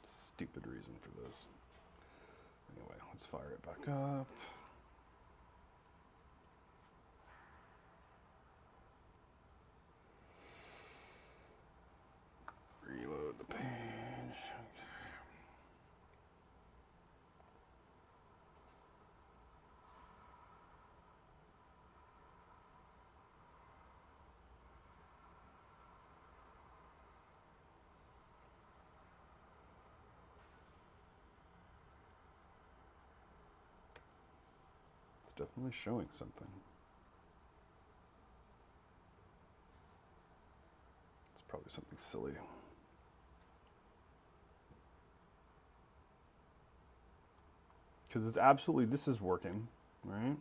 stupid reason for this. Anyway, let's fire it back up. Reload the page. It's definitely showing something. It's probably something silly. Because it's absolutely, this is working, right?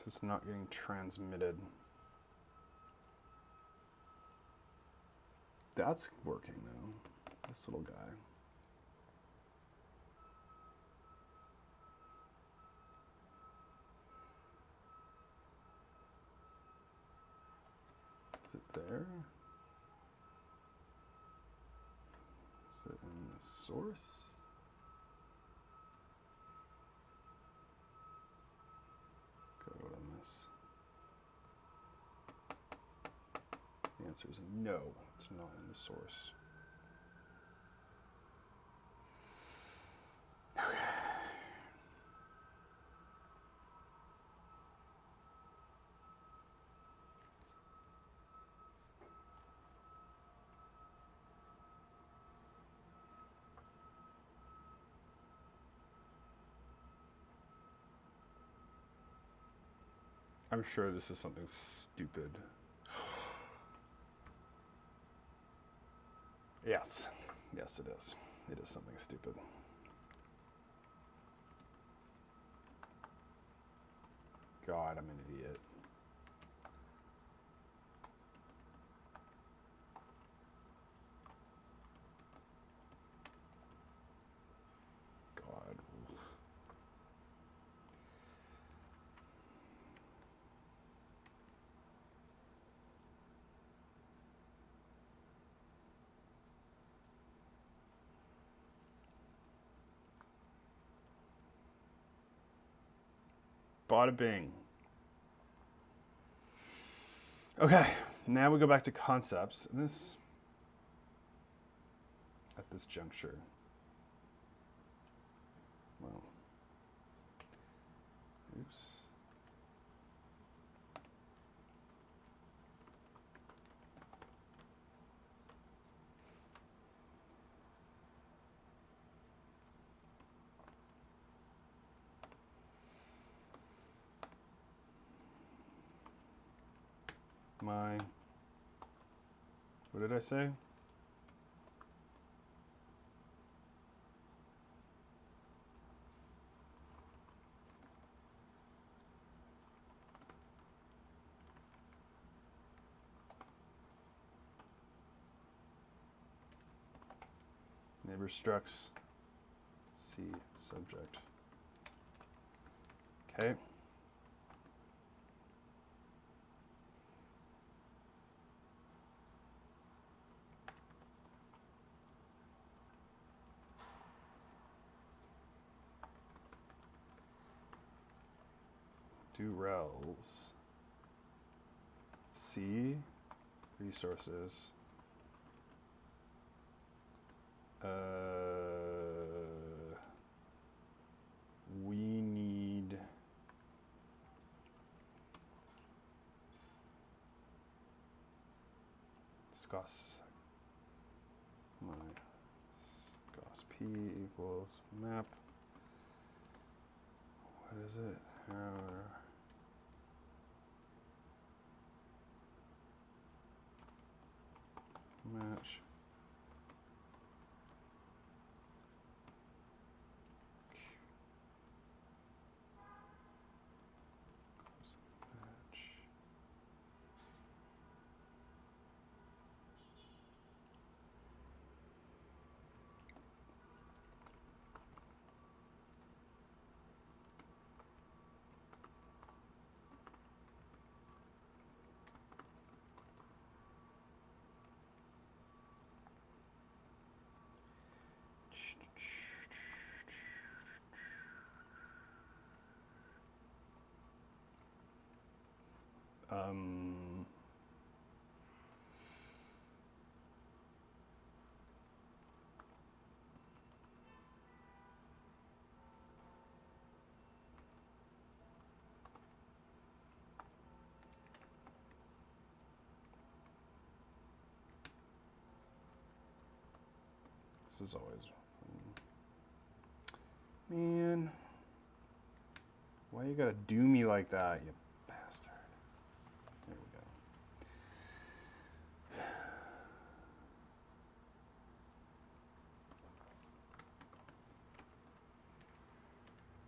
So it's not getting transmitted. That's working though, this little guy. Is it there? Is it in the source? Go to miss. The answer is no, it's not in the source. Okay. I'm sure this is something stupid. Yes, yes it is. It is something stupid. God, I'm an idiot. God. Bada bing. Okay, now we go back to concepts. And this, at this juncture, well, oops. my, what did I say? Neighbor structs C subject. Okay. Do rels C resources. We need scos my scos p equals map. What is it? Match. This is always man. Why you gotta do me like that, you bastard? There we go.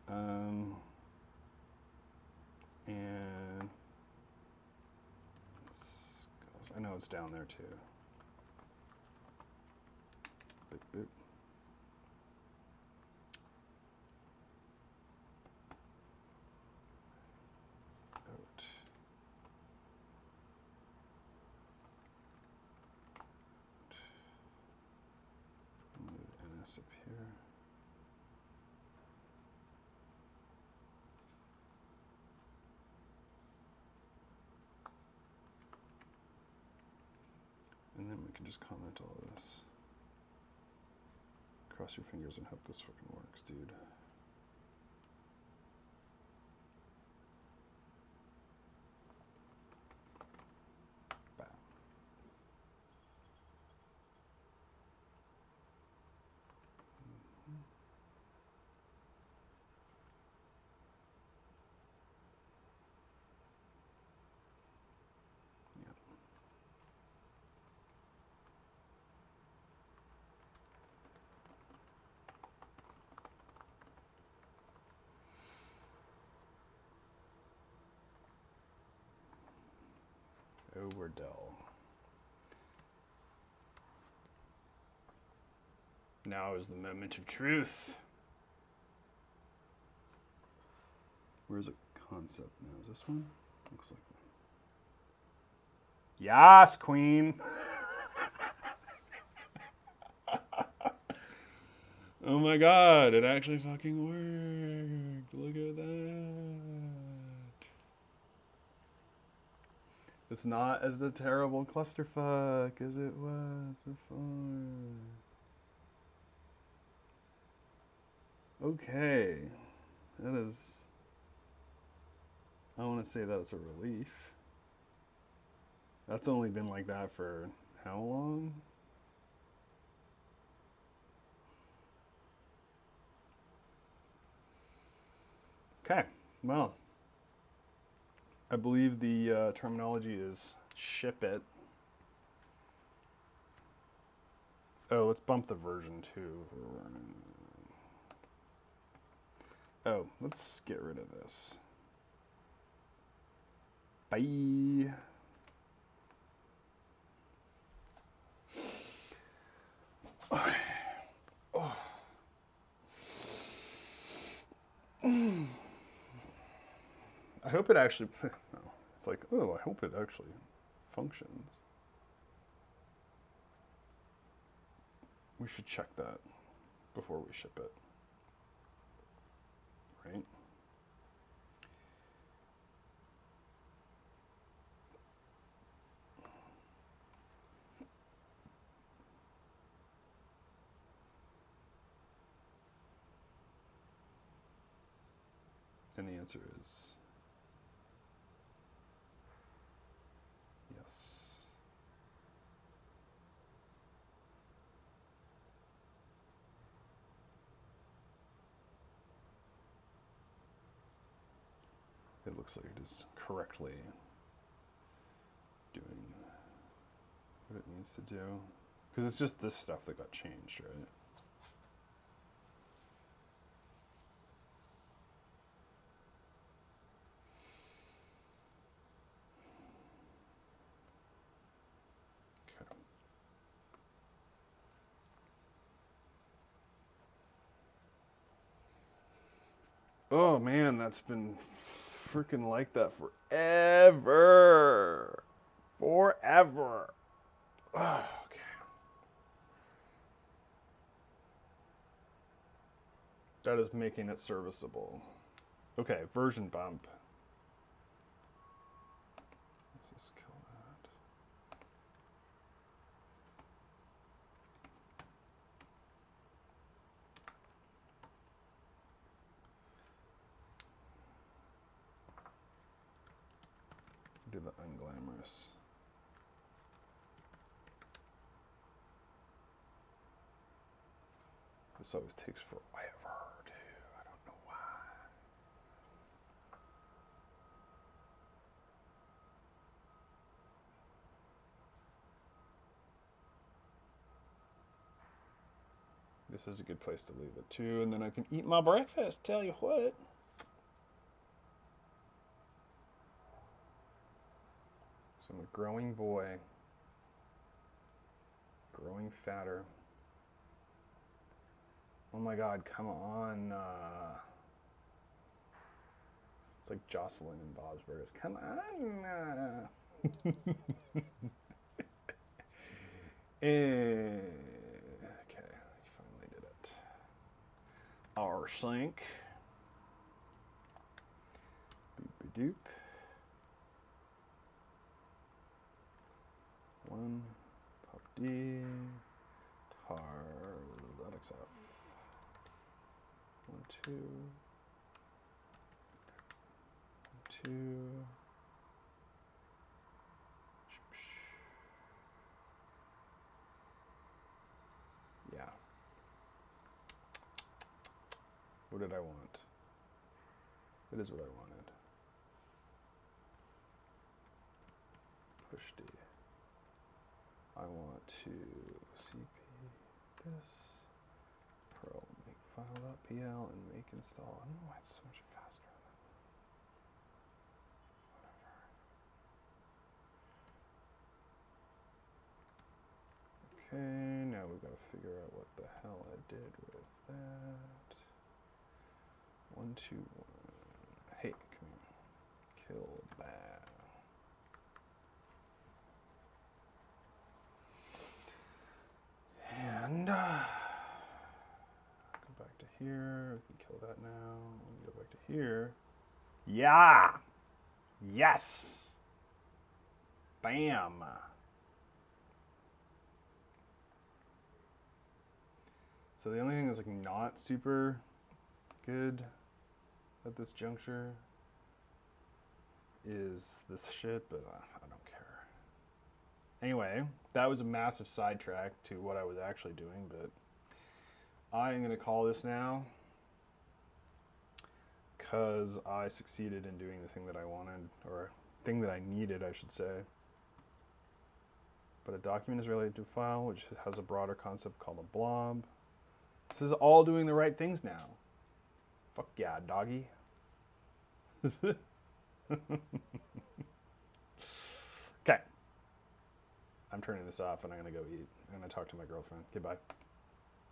And I know it's down there too. Boop, boop. Out. Move NS up here. And then we can just comment all of this. Cross your fingers and hope this fucking works, dude. Bam. Yep. Overdell. Now is the moment of truth. Where's a concept now? Is this one? Looks like one. Yas, queen. Oh my god, it actually fucking worked. Look at that. It's not as a terrible clusterfuck as it was before. Okay. That is... I want to say that's a relief. That's only been like that for how long? Okay, well, I believe the terminology is ship it. Oh, let's bump the version too. Oh, let's get rid of this. Bye. Okay. Oh. I hope it actually, no, it's like, oh, I hope it actually functions. We should check that before we ship it, right? And the answer is yes. It looks like it is correctly doing what it needs to do. Because it's just this stuff that got changed, right? Okay. Oh man, that's been freaking like that forever. Forever. Oh, okay. That is making it serviceable. Okay, version bump. Let's just kill that. Do the unglamorous. This always takes forever, too. I don't know why. This is a good place to leave it, too. And then I can eat my breakfast, tell you what. So I'm a growing boy. Growing fatter. Oh my God, come on. It's like Jocelyn and Bob's Burgers. Come on. Okay, you finally did it. Our sync. Boop-a-doop. 1, pop D, tar, LXF. 1, 2, 1, 2. Yeah. What did I want? It is what I wanted. Push D. I want to cp this, Perl make file.pl and make install. I don't know why it's so much faster. Whatever. Okay, now we've got to figure out what the hell I did with that. 1, 2, 1. Hey, come here. Kill that. And go back to here. We can kill that now. We go back to here. Yeah. Yes. Bam. So the only thing that's like not super good at this juncture is this shit, but I don't care. Anyway, that was a massive sidetrack to what I was actually doing, but I am going to call this now because I succeeded in doing the thing that I wanted, or thing that I needed, I should say. but a document is related to a file which has a broader concept called a blob. This is all doing the right things now. Fuck yeah, doggy. Okay. I'm turning this off and I'm going to go eat. I'm going to talk to my girlfriend. Goodbye.